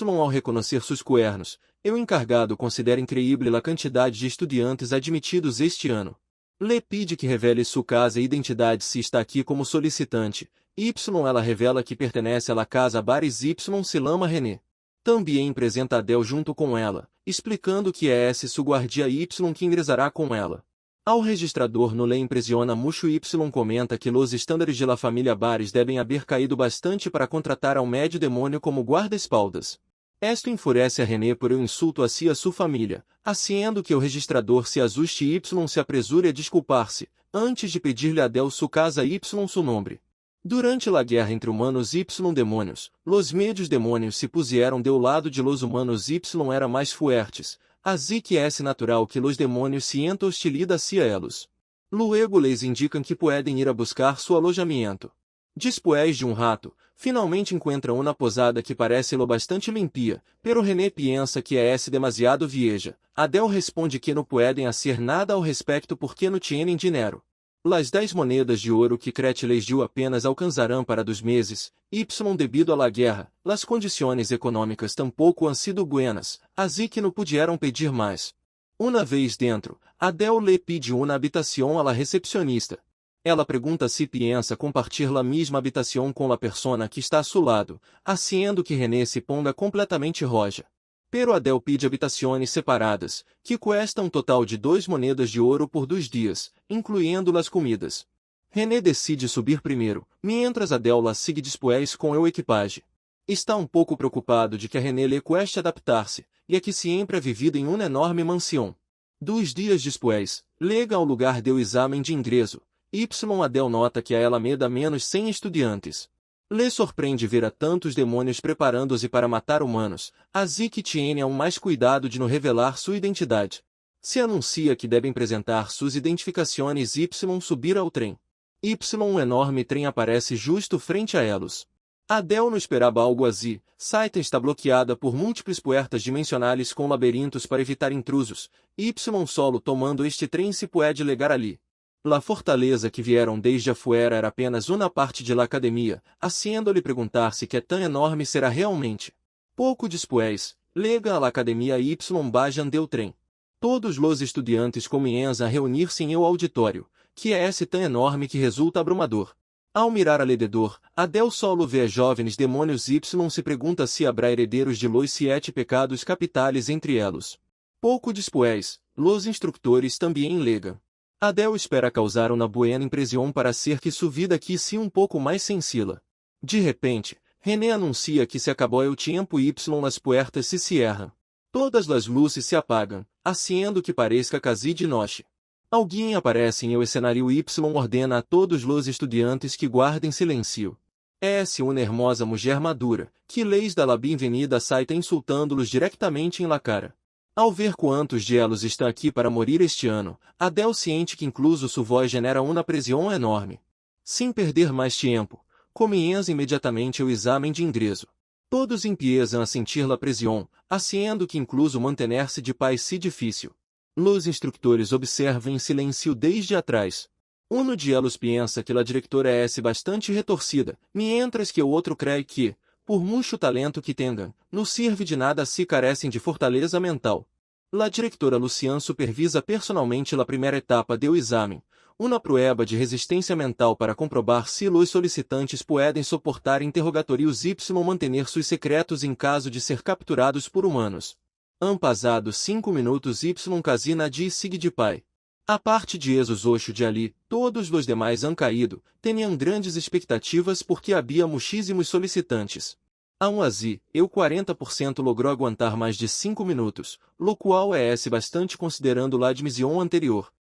ao reconhecer seus cuernos, o encargado considera increíble a quantidade de estudiantes admitidos este ano. Le pede que revele sua casa e identidade se está aqui como solicitante. Ela revela que pertenece à la casa Bares se lama René. Também apresenta Adele junto com ela, explicando que é su guardia que ingressará com ela. Ao registrador no le impressiona mucho comenta que los estándares de la família Bares devem haver caído bastante para contratar ao médio demônio como guarda-espaldas. Esto enfurece a René por um insulto a si e a sua família, haciendo que o registrador se asuste e se apresure a desculpar-se, antes de pedir-lhe a Adele sua casa e su nome. Durante la guerra entre humanos y demônios, los medios demônios se pusieron do lado de los humanos y era mais fuertes, así que é natural que los demônios sientam hostilidade hacia elos. Luego les indicam que podem ir a buscar su alojamento. Después de um rato, finalmente encontra uma posada que parece lo bastante limpia, pero René pensa que é demasiado vieja. Adele responde que não podem hacer nada ao respeito porque não tienen dinheiro. Las 10 monedas de ouro que Crete les dio apenas alcançarão para 2 meses, debido a la guerra, las condições econômicas tampouco han sido buenas, así que não pudieron pedir mais. Uma vez dentro, Adele le pide uma habitação a la recepcionista. Ela pergunta se pensa compartilhar la mesma habitação com la persona que está a seu lado, haciendo que René se ponga completamente roja. Pero Adele pede habitações separadas, que cuestam um total de 2 monedas de ouro por 2 dias, incluindo las comidas. René decide subir primeiro, mientras Adele la sigue después com o equipage. Está um pouco preocupado de que a René le cueste adaptar-se, e é que sempre ha vivido em uma enorme mansão. 2 dias después, llega ao lugar do exame de ingresso. Adele nota que a ela meda menos 100 estudiantes. Le surpreende ver a tantos demônios preparando-se para matar humanos, así que tiene aún mais cuidado de não revelar sua identidade. Se anuncia que devem apresentar suas identificações e subir ao trem. Um enorme trem aparece justo frente a elos. Adele não esperava algo assim. Satan está bloqueada por múltiplas puertas dimensionais com labirintos para evitar intrusos. Solo tomando este trem se pode legar ali. La fortaleza que vieram desde afuera era apenas uma parte de la academia, haciendo-lhe perguntar-se que tão enorme será realmente. Pouco después, lega a la academia bajan del trem. Todos los estudiantes comienzam a reunir-se em el auditório, que é esse tão enorme que resulta abrumador. Ao mirar alrededor, Adele solo vê jovens demônios se pergunta se habrá herdeiros de los 7 pecados capitales entre elos. Pouco después, los instructores também legam. Adele espera causar uma buena impressão para ser que sua vida aqui sim um pouco mais sencilla. De repente, René anuncia que se acabou o tempo y las puertas se cierram. Todas las luzes se apagam, haciendo que pareça casi de noche. Alguém aparece em el escenário y ordena a todos los estudiantes que guardem silêncio. É uma hermosa mulher madura, que les dá la bienvenida a Satan insultando-los diretamente em la cara. Ao ver quantos de elos estão aqui para morir este ano, Adele ciente que incluso sua voz genera uma pressão enorme. Sem perder mais tempo, comienza imediatamente o exame de ingresso. Todos empiezam a sentir la pressão, haciendo que incluso mantener-se de paz se difícil. Los instructores observam em silêncio desde atrás. Uno de elos pensa que la diretora é bastante retorcida, mientras que o outro crê que, por muito talento que tenham, não serve de nada se carecem de fortaleza mental. La diretora Luciane supervisa personalmente la primeira etapa do exame, Uma prueba de resistência mental para comprobar se os solicitantes podem suportar interrogatórios y manter seus secretos em caso de ser capturados por humanos. Passados 5 minutos y casina de sig de pai. A parte de Jesus 8 de ali, todos os demais han caído, tinham grandes expectativas porque havia muitíssimos solicitantes. Aún assim, eu 40% logrou aguentar mais de 5 minutos, lo qual é bastante considerando la admissão anterior.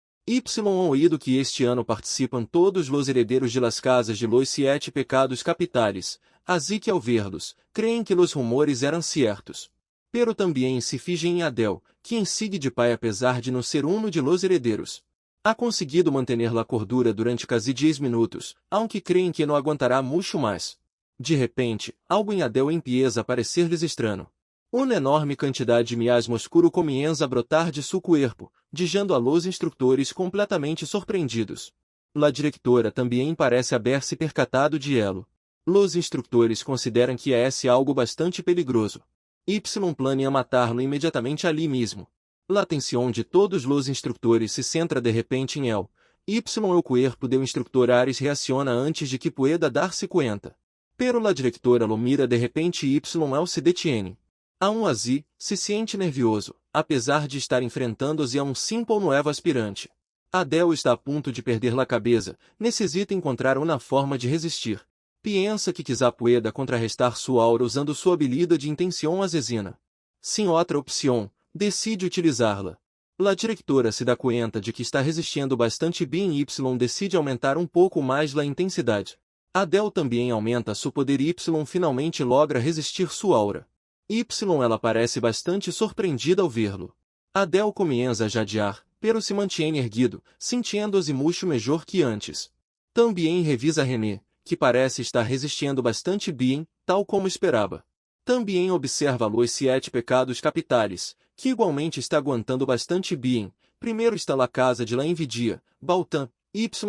Han oído que este ano participam todos os herdeiros de las casas de los 7 pecados capitales, así que ao verlos, creem que os rumores eram ciertos. Pero também se fingem em Adel, que em sig de pai apesar de não ser de los herdeiros. Ha conseguido manter la cordura durante quase 10 minutos, aunque creem que não aguentará muito mais. De repente, algo em Adel empieza a parecer-lhes estranho. Uma enorme quantidade de miasma escuro comienza a brotar de seu corpo, deixando a los instrutores completamente surpreendidos. La diretora também parece haber-se percatado de elo. Los instrutores consideram que é algo bastante peligroso. Y planea matar-lo imediatamente ali mesmo. La atenção de todos os instrutores se centra de repente em él. O corpo do instructor Ares reaciona antes de que pueda dar-se conta. Pero la diretora lo mira de repente y él se detiene. Aún assim, se sente nervioso, apesar de estar enfrentando-se a simples novo aspirante. Adel está a ponto de perder la cabeça, necessita encontrar uma forma de resistir. Pensa que quizá pueda contrarrestar sua aura usando sua habilidade de intenção assassina. Sem outra opção, decide utilizá-la. La diretora se dá conta de que está resistindo bastante bem e decide aumentar pouco mais la intensidade. Adel também aumenta seu poder e finalmente logra resistir sua aura. Ela parece bastante surpreendida ao vê-lo. Adel comienza a jadear, pero se mantém erguido, sentindo-se muito melhor que antes. Também revisa René, que parece estar resistindo bastante bem, tal como esperava. Também observa os 7 pecados capitales, que igualmente está aguentando bastante bem. Primeiro está la casa de la envidia, Baltan,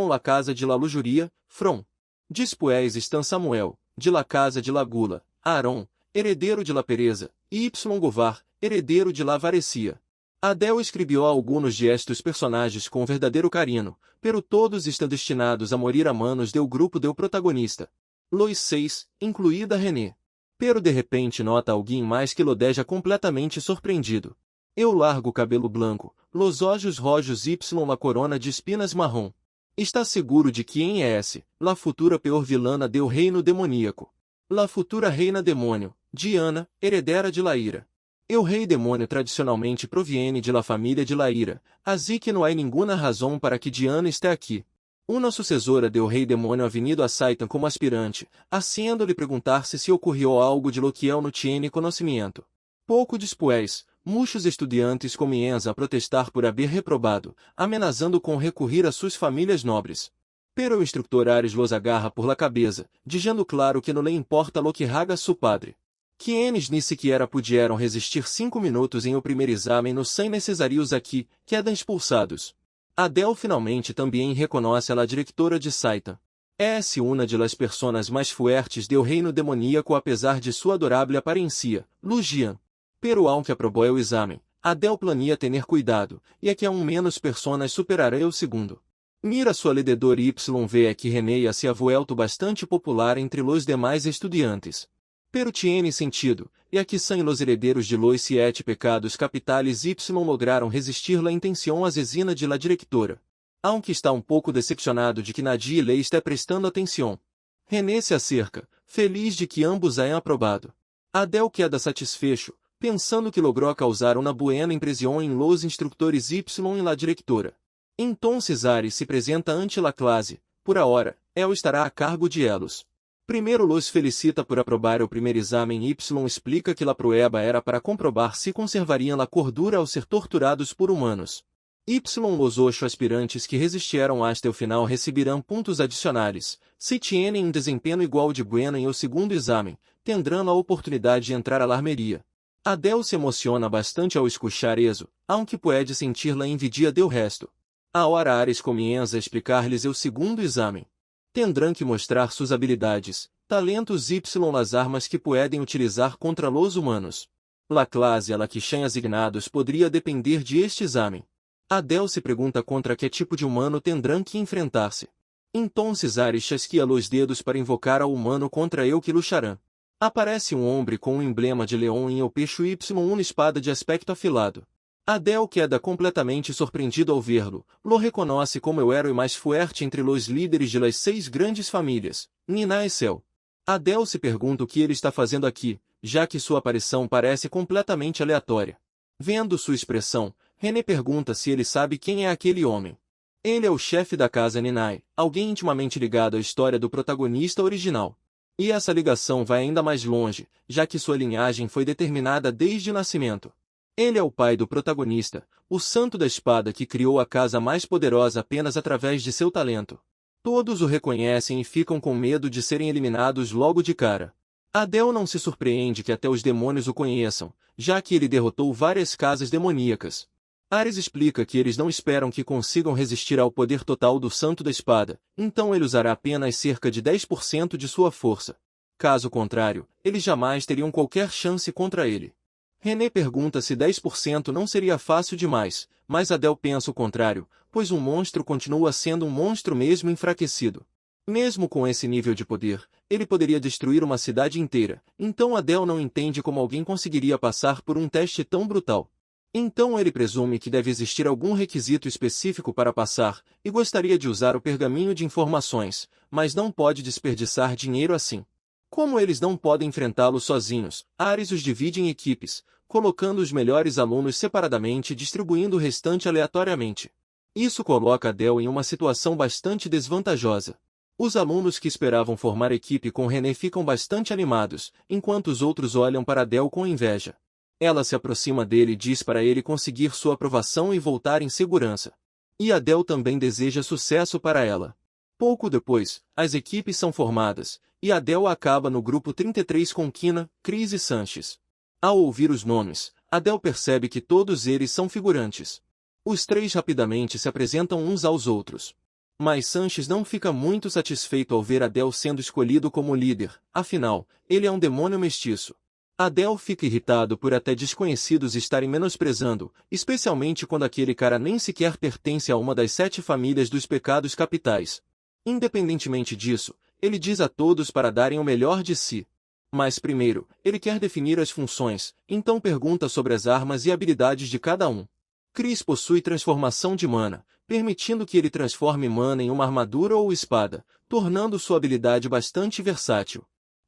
la casa de la lujuria, From. Después está Samuel, de la casa de la gula, Aaron, herdeiro de la pereza, e Govar, herdeiro de la avarecia. Adel escreveu alguns de estes personagens com verdadeiro carinho, pero todos estão destinados a morir a manos do grupo do protagonista. Los 6, incluída René. Pero de repente nota alguém mais que lo deja completamente surpreendido. Eu largo cabelo branco, los olhos rojos y la corona de espinas marrom. Está seguro de quem é esse, la futura pior vilana do reino demoníaco. La futura reina demônio, Diana, heredera de Laíra. O rei demônio tradicionalmente proviene de la família de Laíra, assim que não há nenhuma razão para que Diana esteja aqui. Uma sucessora do rei demônio ha venido a Satan como aspirante, haciendo-lhe perguntar-se se ocorreu algo de lo que él no tiene conhecimento. Pouco depois, muitos estudiantes comienzam a protestar por haver reprobado, amenazando com recorrer a suas famílias nobres. Pero o instructor Ares los agarra por la cabeça, dizendo claro que não lhe importa lo que haga su padre. Que eles nem sequer pudieram resistir 5 minutos em o primeiro exame no sem necessários aqui, quedam expulsados. Adel finalmente também reconhece a la diretora de Satan. É uma de las personas mais fuertes do reino demoníaco apesar de sua adorável aparência, Lugian. Pero aunque aprobou o exame, Adel planea tener cuidado, e é que a menos personas superará o segundo. Mira sua lededor y vê que René se ha vuelto bastante popular entre os demais estudiantes. Pero tiene sentido, e aqui são los herdeiros de los 7 pecados capitales y lograram resistir la intenção assassina de la diretora. Aunque está pouco decepcionado de que nadie lhe está prestando atenção. René se acerca, feliz de que ambos hayan aprobado. Adel queda satisfecho, pensando que logrou causar uma buena impressão em los instrutores y em la diretora. Entonces Ares se apresenta ante la classe, por ahora, él estará a cargo de elos. Primeiro los felicita por aprobar o primeiro exame y explica que la prueba era para comprobar se conservariam la cordura ao ser torturados por humanos. Los 8 aspirantes que resistiram hasta o final receberão pontos adicionais, se tienen desempenho igual de bueno em o segundo exame, tendrão a oportunidade de entrar à armeria. Adel se emociona bastante ao escuchar eso, aunque pode sentir la envidia do resto. Ahora Ares comienza a explicar-lhes o segundo exame. Tendrão que mostrar suas habilidades, talentos y las armas que podem utilizar contra los humanos. La classe a la que são asignados poderia depender de este exame. Adele se pergunta contra que tipo de humano tendrão que enfrentar-se. Então Ares chasqueia os dedos para invocar ao humano contra eu que lucharão. Aparece um homem com um emblema de leão em o pecho y uma espada de aspecto afilado. Adele queda completamente surpreendido ao vê-lo, lo reconhece como o herói mais forte entre os líderes de las 6 grandes famílias, Nina e Cel. Adele se pergunta o que ele está fazendo aqui, já que sua aparição parece completamente aleatória. Vendo sua expressão, René pergunta se ele sabe quem é aquele homem. Ele é o chefe da casa Ninai, alguém intimamente ligado à história do protagonista original. E essa ligação vai ainda mais longe, já que sua linhagem foi determinada desde o nascimento. Ele é o pai do protagonista, o Santo da Espada que criou a casa mais poderosa apenas através de seu talento. Todos o reconhecem e ficam com medo de serem eliminados logo de cara. Adele não se surpreende que até os demônios o conheçam, já que ele derrotou várias casas demoníacas. Ares explica que eles não esperam que consigam resistir ao poder total do Santo da Espada, então ele usará apenas cerca de 10% de sua força. Caso contrário, eles jamais teriam qualquer chance contra ele. René pergunta se 10% não seria fácil demais, mas Adele pensa o contrário, pois um monstro continua sendo um monstro mesmo enfraquecido. Mesmo com esse nível de poder, ele poderia destruir uma cidade inteira, então Adele não entende como alguém conseguiria passar por um teste tão brutal. Então ele presume que deve existir algum requisito específico para passar, e gostaria de usar o pergaminho de informações, mas não pode desperdiçar dinheiro assim. Como eles não podem enfrentá-lo sozinhos, Ares os divide em equipes, colocando os melhores alunos separadamente e distribuindo o restante aleatoriamente. Isso coloca Adele em uma situação bastante desvantajosa. Os alunos que esperavam formar equipe com René ficam bastante animados, enquanto os outros olham para Adele com inveja. Ela se aproxima dele e diz para ele conseguir sua aprovação e voltar em segurança. E Adele também deseja sucesso para ela. Pouco depois, as equipes são formadas, e Adele acaba no grupo 33 com Kina, Chris e Sanches. Ao ouvir os nomes, Adele percebe que todos eles são figurantes. Os 3 rapidamente se apresentam uns aos outros. Mas Sanches não fica muito satisfeito ao ver Adele sendo escolhido como líder, afinal, ele é um demônio mestiço. Adele fica irritado por até desconhecidos estarem menosprezando, especialmente quando aquele cara nem sequer pertence a uma das 7 famílias dos pecados capitais. Independentemente disso, ele diz a todos para darem o melhor de si. Mas primeiro, ele quer definir as funções, então pergunta sobre as armas e habilidades de cada um. Chris possui transformação de mana, permitindo que ele transforme mana em uma armadura ou espada, tornando sua habilidade bastante versátil.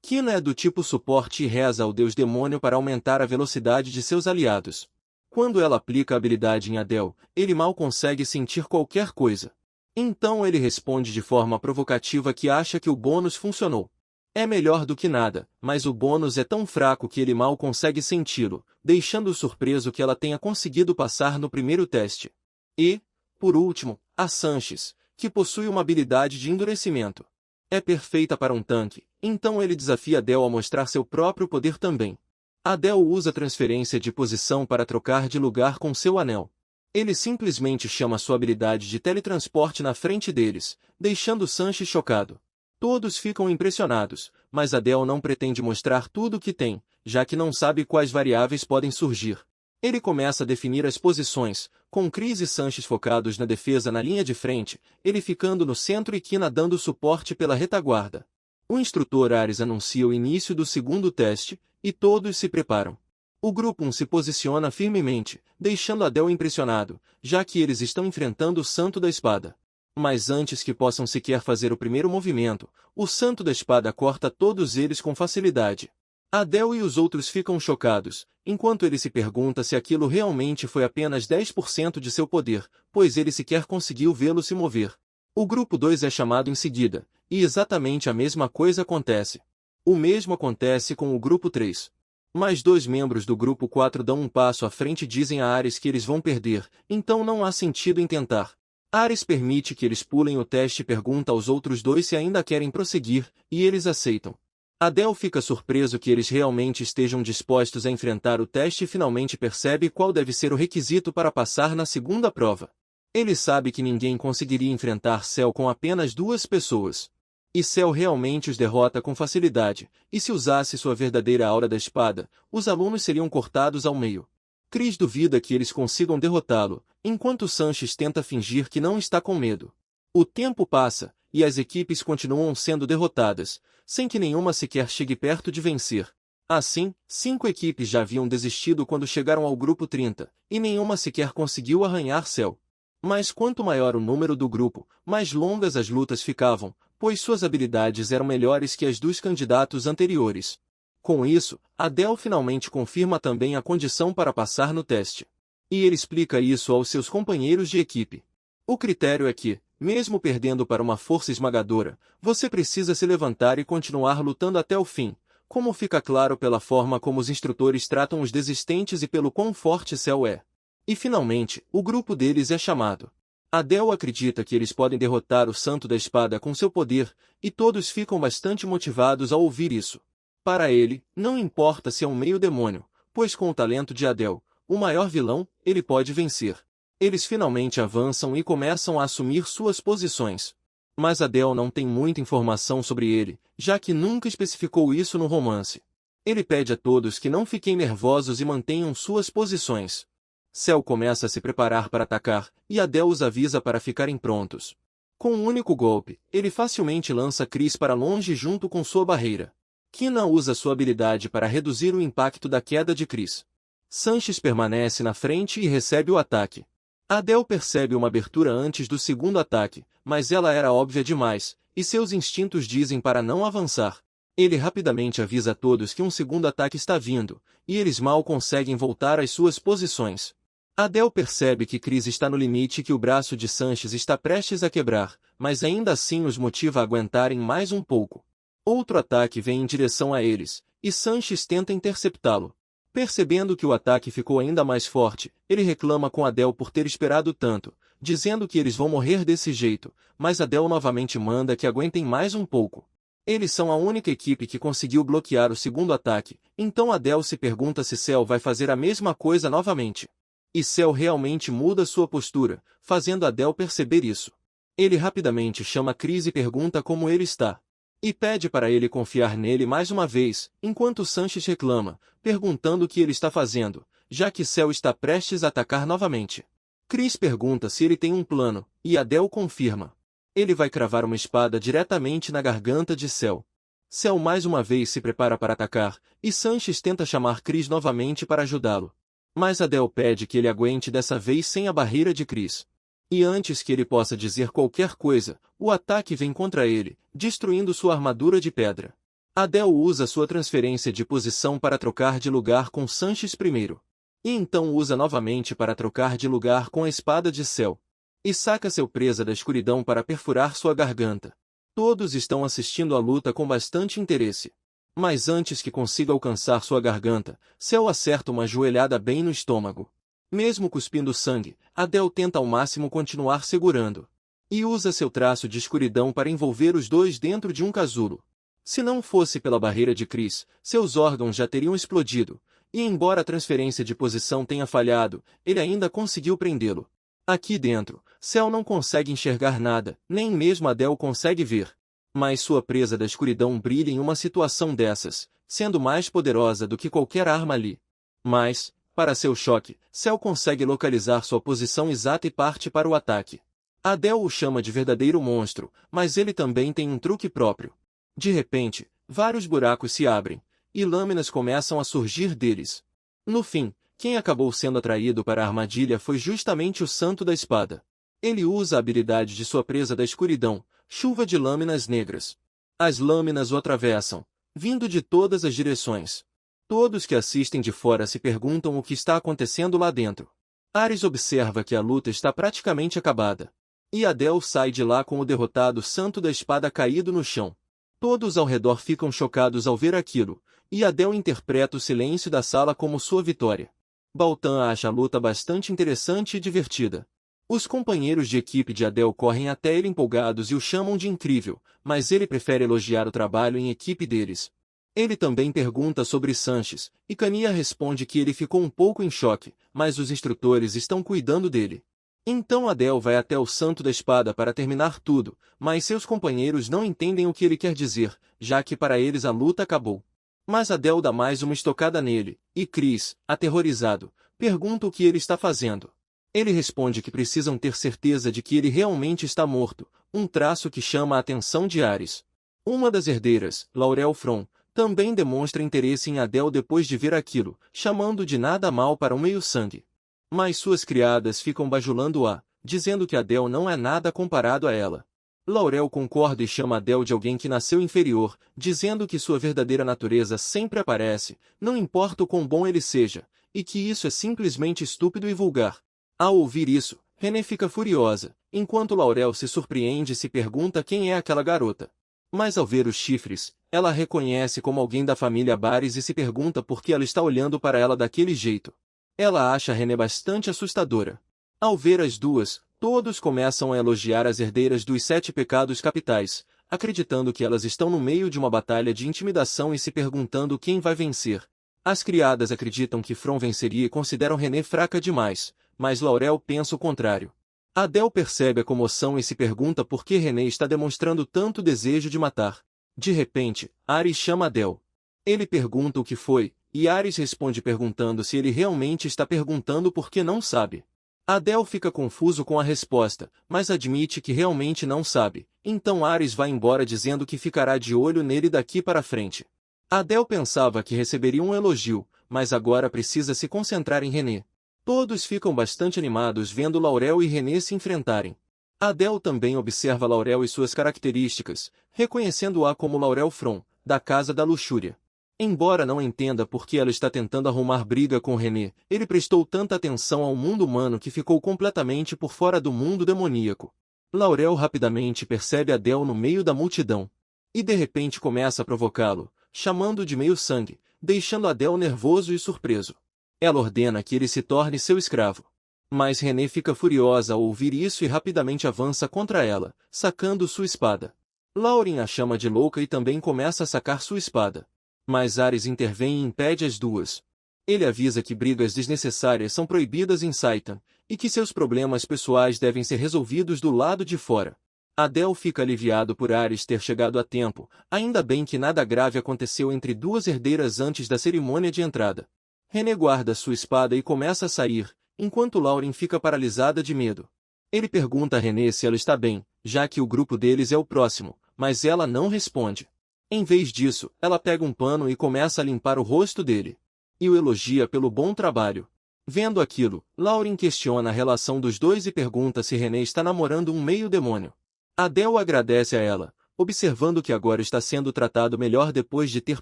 Kina é do tipo suporte e reza ao deus demônio para aumentar a velocidade de seus aliados. Quando ela aplica a habilidade em Adele, ele mal consegue sentir qualquer coisa. Então ele responde de forma provocativa que acha que o bônus funcionou. É melhor do que nada, mas o bônus é tão fraco que ele mal consegue senti-lo, deixando-o surpreso que ela tenha conseguido passar no primeiro teste. E, por último, a Sanches, que possui uma habilidade de endurecimento. É perfeita para um tanque, então ele desafia Adele a mostrar seu próprio poder também. Adele usa transferência de posição para trocar de lugar com seu anel. Ele simplesmente chama sua habilidade de teletransporte na frente deles, deixando Sanches chocado. Todos ficam impressionados, mas Adele não pretende mostrar tudo o que tem, já que não sabe quais variáveis podem surgir. Ele começa a definir as posições, com Chris e Sanches focados na defesa na linha de frente, ele ficando no centro e Kina dando suporte pela retaguarda. O instrutor Ares anuncia o início do segundo teste, e todos se preparam. O grupo 1 se posiciona firmemente, deixando Adele impressionado, já que eles estão enfrentando o Santo da Espada. Mas antes que possam sequer fazer o primeiro movimento, o Santo da Espada corta todos eles com facilidade. Adele e os outros ficam chocados, enquanto ele se pergunta se aquilo realmente foi apenas 10% de seu poder, pois ele sequer conseguiu vê-lo se mover. O grupo 2 é chamado em seguida, e exatamente a mesma coisa acontece. O mesmo acontece com o grupo 3. Mas 2 membros do grupo 4 dão um passo à frente e dizem a Ares que eles vão perder, então não há sentido em tentar. Ares permite que eles pulem o teste e pergunta aos outros 2 se ainda querem prosseguir, e eles aceitam. Adele fica surpreso que eles realmente estejam dispostos a enfrentar o teste e finalmente percebe qual deve ser o requisito para passar na segunda prova. Ele sabe que ninguém conseguiria enfrentar Cel com apenas 2 pessoas. E Cel realmente os derrota com facilidade, e se usasse sua verdadeira aura da espada, os alunos seriam cortados ao meio. Chris duvida que eles consigam derrotá-lo, enquanto Sanches tenta fingir que não está com medo. O tempo passa, e as equipes continuam sendo derrotadas, sem que nenhuma sequer chegue perto de vencer. Assim, 5 equipes já haviam desistido quando chegaram ao grupo 30, e nenhuma sequer conseguiu arranhar Cell. Mas quanto maior o número do grupo, mais longas as lutas ficavam, pois suas habilidades eram melhores que as dos candidatos anteriores. Com isso, Adele finalmente confirma também a condição para passar no teste. E ele explica isso aos seus companheiros de equipe. O critério é que, mesmo perdendo para uma força esmagadora, você precisa se levantar e continuar lutando até o fim, como fica claro pela forma como os instrutores tratam os desistentes e pelo quão forte Cell é. E finalmente, o grupo deles é chamado. Adele acredita que eles podem derrotar o Santo da Espada com seu poder, e todos ficam bastante motivados ao ouvir isso. Para ele, não importa se é um meio-demônio, pois com o talento de Adele, o maior vilão, ele pode vencer. Eles finalmente avançam e começam a assumir suas posições. Mas Adele não tem muita informação sobre ele, já que nunca especificou isso no romance. Ele pede a todos que não fiquem nervosos e mantenham suas posições. Cell começa a se preparar para atacar, e Adele os avisa para ficarem prontos. Com um único golpe, ele facilmente lança Chris para longe junto com sua barreira. Kina usa sua habilidade para reduzir o impacto da queda de Chris. Sanches permanece na frente e recebe o ataque. Adele percebe uma abertura antes do segundo ataque, mas ela era óbvia demais, e seus instintos dizem para não avançar. Ele rapidamente avisa a todos que um segundo ataque está vindo, e eles mal conseguem voltar às suas posições. Adele percebe que Chris está no limite e que o braço de Sanches está prestes a quebrar, mas ainda assim os motiva a aguentarem mais um pouco. Outro ataque vem em direção a eles, e Sanches tenta interceptá-lo. Percebendo que o ataque ficou ainda mais forte, ele reclama com Adele por ter esperado tanto, dizendo que eles vão morrer desse jeito, mas Adele novamente manda que aguentem mais um pouco. Eles são a única equipe que conseguiu bloquear o segundo ataque, então Adele se pergunta se Cell vai fazer a mesma coisa novamente. E Cell realmente muda sua postura, fazendo Adele perceber isso. Ele rapidamente chama Chris e pergunta como ele está. E pede para ele confiar nele mais uma vez, enquanto Sanches reclama, perguntando o que ele está fazendo, já que Cell está prestes a atacar novamente. Chris pergunta se ele tem um plano, e Adele confirma. Ele vai cravar uma espada diretamente na garganta de Cell. Cell mais uma vez se prepara para atacar, e Sanches tenta chamar Chris novamente para ajudá-lo. Mas Adele pede que ele aguente dessa vez sem a barreira de Chris. E antes que ele possa dizer qualquer coisa, o ataque vem contra ele, destruindo sua armadura de pedra. Adele usa sua transferência de posição para trocar de lugar com Sanches primeiro. E então usa novamente para trocar de lugar com a espada de Cell. E saca seu presa da escuridão para perfurar sua garganta. Todos estão assistindo à luta com bastante interesse. Mas antes que consiga alcançar sua garganta, Cell acerta uma joelhada bem no estômago. Mesmo cuspindo sangue, Adele tenta ao máximo continuar segurando. E usa seu traço de escuridão para envolver os dois dentro de um casulo. Se não fosse pela barreira de Chris, seus órgãos já teriam explodido, e embora a transferência de posição tenha falhado, ele ainda conseguiu prendê-lo. Aqui dentro, Cell não consegue enxergar nada, nem mesmo Adele consegue ver. Mas sua presa da escuridão brilha em uma situação dessas, sendo mais poderosa do que qualquer arma ali. Mas, para seu choque, Cell consegue localizar sua posição exata e parte para o ataque. Adele o chama de verdadeiro monstro, mas ele também tem um truque próprio. De repente, vários buracos se abrem, e lâminas começam a surgir deles. No fim, quem acabou sendo atraído para a armadilha foi justamente o Santo da Espada. Ele usa a habilidade de sua presa da escuridão, chuva de lâminas negras. As lâminas o atravessam, vindo de todas as direções. Todos que assistem de fora se perguntam o que está acontecendo lá dentro. Ares observa que a luta está praticamente acabada. E Adele sai de lá com o derrotado Santo da Espada caído no chão. Todos ao redor ficam chocados ao ver aquilo, e Adele interpreta o silêncio da sala como sua vitória. Baltan acha a luta bastante interessante e divertida. Os companheiros de equipe de Adele correm até ele empolgados e o chamam de incrível, mas ele prefere elogiar o trabalho em equipe deles. Ele também pergunta sobre Sanches, e Kania responde que ele ficou um pouco em choque, mas os instrutores estão cuidando dele. Então Adele vai até o Santo da Espada para terminar tudo, mas seus companheiros não entendem o que ele quer dizer, já que para eles a luta acabou. Mas Adele dá mais uma estocada nele, e Chris, aterrorizado, pergunta o que ele está fazendo. Ele responde que precisam ter certeza de que ele realmente está morto, um traço que chama a atenção de Ares. Uma das herdeiras, Laurel From, também demonstra interesse em Adele depois de ver aquilo, chamando de nada mal para um meio-sangue. Mas suas criadas ficam bajulando-a, dizendo que Adele não é nada comparado a ela. Laurel concorda e chama Adele de alguém que nasceu inferior, dizendo que sua verdadeira natureza sempre aparece, não importa o quão bom ele seja, e que isso é simplesmente estúpido e vulgar. Ao ouvir isso, René fica furiosa, enquanto Laurel se surpreende e se pergunta quem é aquela garota. Mas ao ver os chifres, ela a reconhece como alguém da família Bares e se pergunta por que ela está olhando para ela daquele jeito. Ela acha René bastante assustadora. Ao ver as duas, todos começam a elogiar as herdeiras dos 7 pecados capitais, acreditando que elas estão no meio de uma batalha de intimidação e se perguntando quem vai vencer. As criadas acreditam que From venceria e consideram René fraca demais, mas Laurel pensa o contrário. Adele percebe a comoção e se pergunta por que René está demonstrando tanto desejo de matar. De repente, Ares chama Adele. Ele pergunta o que foi, e Ares responde perguntando se ele realmente está perguntando porque não sabe. Adele fica confuso com a resposta, mas admite que realmente não sabe, então Ares vai embora dizendo que ficará de olho nele daqui para frente. Adele pensava que receberia um elogio, mas agora precisa se concentrar em René. Todos ficam bastante animados vendo Laurel e René se enfrentarem. Adele também observa Laurel e suas características, reconhecendo-a como Laurel From, da Casa da Luxúria. Embora não entenda por que ela está tentando arrumar briga com René, ele prestou tanta atenção ao mundo humano que ficou completamente por fora do mundo demoníaco. Laurel rapidamente percebe Adele no meio da multidão. E de repente começa a provocá-lo, chamando-o de meio-sangue, deixando Adele nervoso e surpreso. Ela ordena que ele se torne seu escravo. Mas René fica furiosa ao ouvir isso e rapidamente avança contra ela, sacando sua espada. Lauren a chama de louca e também começa a sacar sua espada. Mas Ares intervém e impede as duas. Ele avisa que brigas desnecessárias são proibidas em Saitan, e que seus problemas pessoais devem ser resolvidos do lado de fora. Adele fica aliviado por Ares ter chegado a tempo, ainda bem que nada grave aconteceu entre duas herdeiras antes da cerimônia de entrada. René guarda sua espada e começa a sair, enquanto Lauren fica paralisada de medo. Ele pergunta a René se ela está bem, já que o grupo deles é o próximo, mas ela não responde. Em vez disso, ela pega um pano e começa a limpar o rosto dele. E o elogia pelo bom trabalho. Vendo aquilo, Lauren questiona a relação dos dois e pergunta se René está namorando um meio-demônio. Adele agradece a ela, observando que agora está sendo tratado melhor depois de ter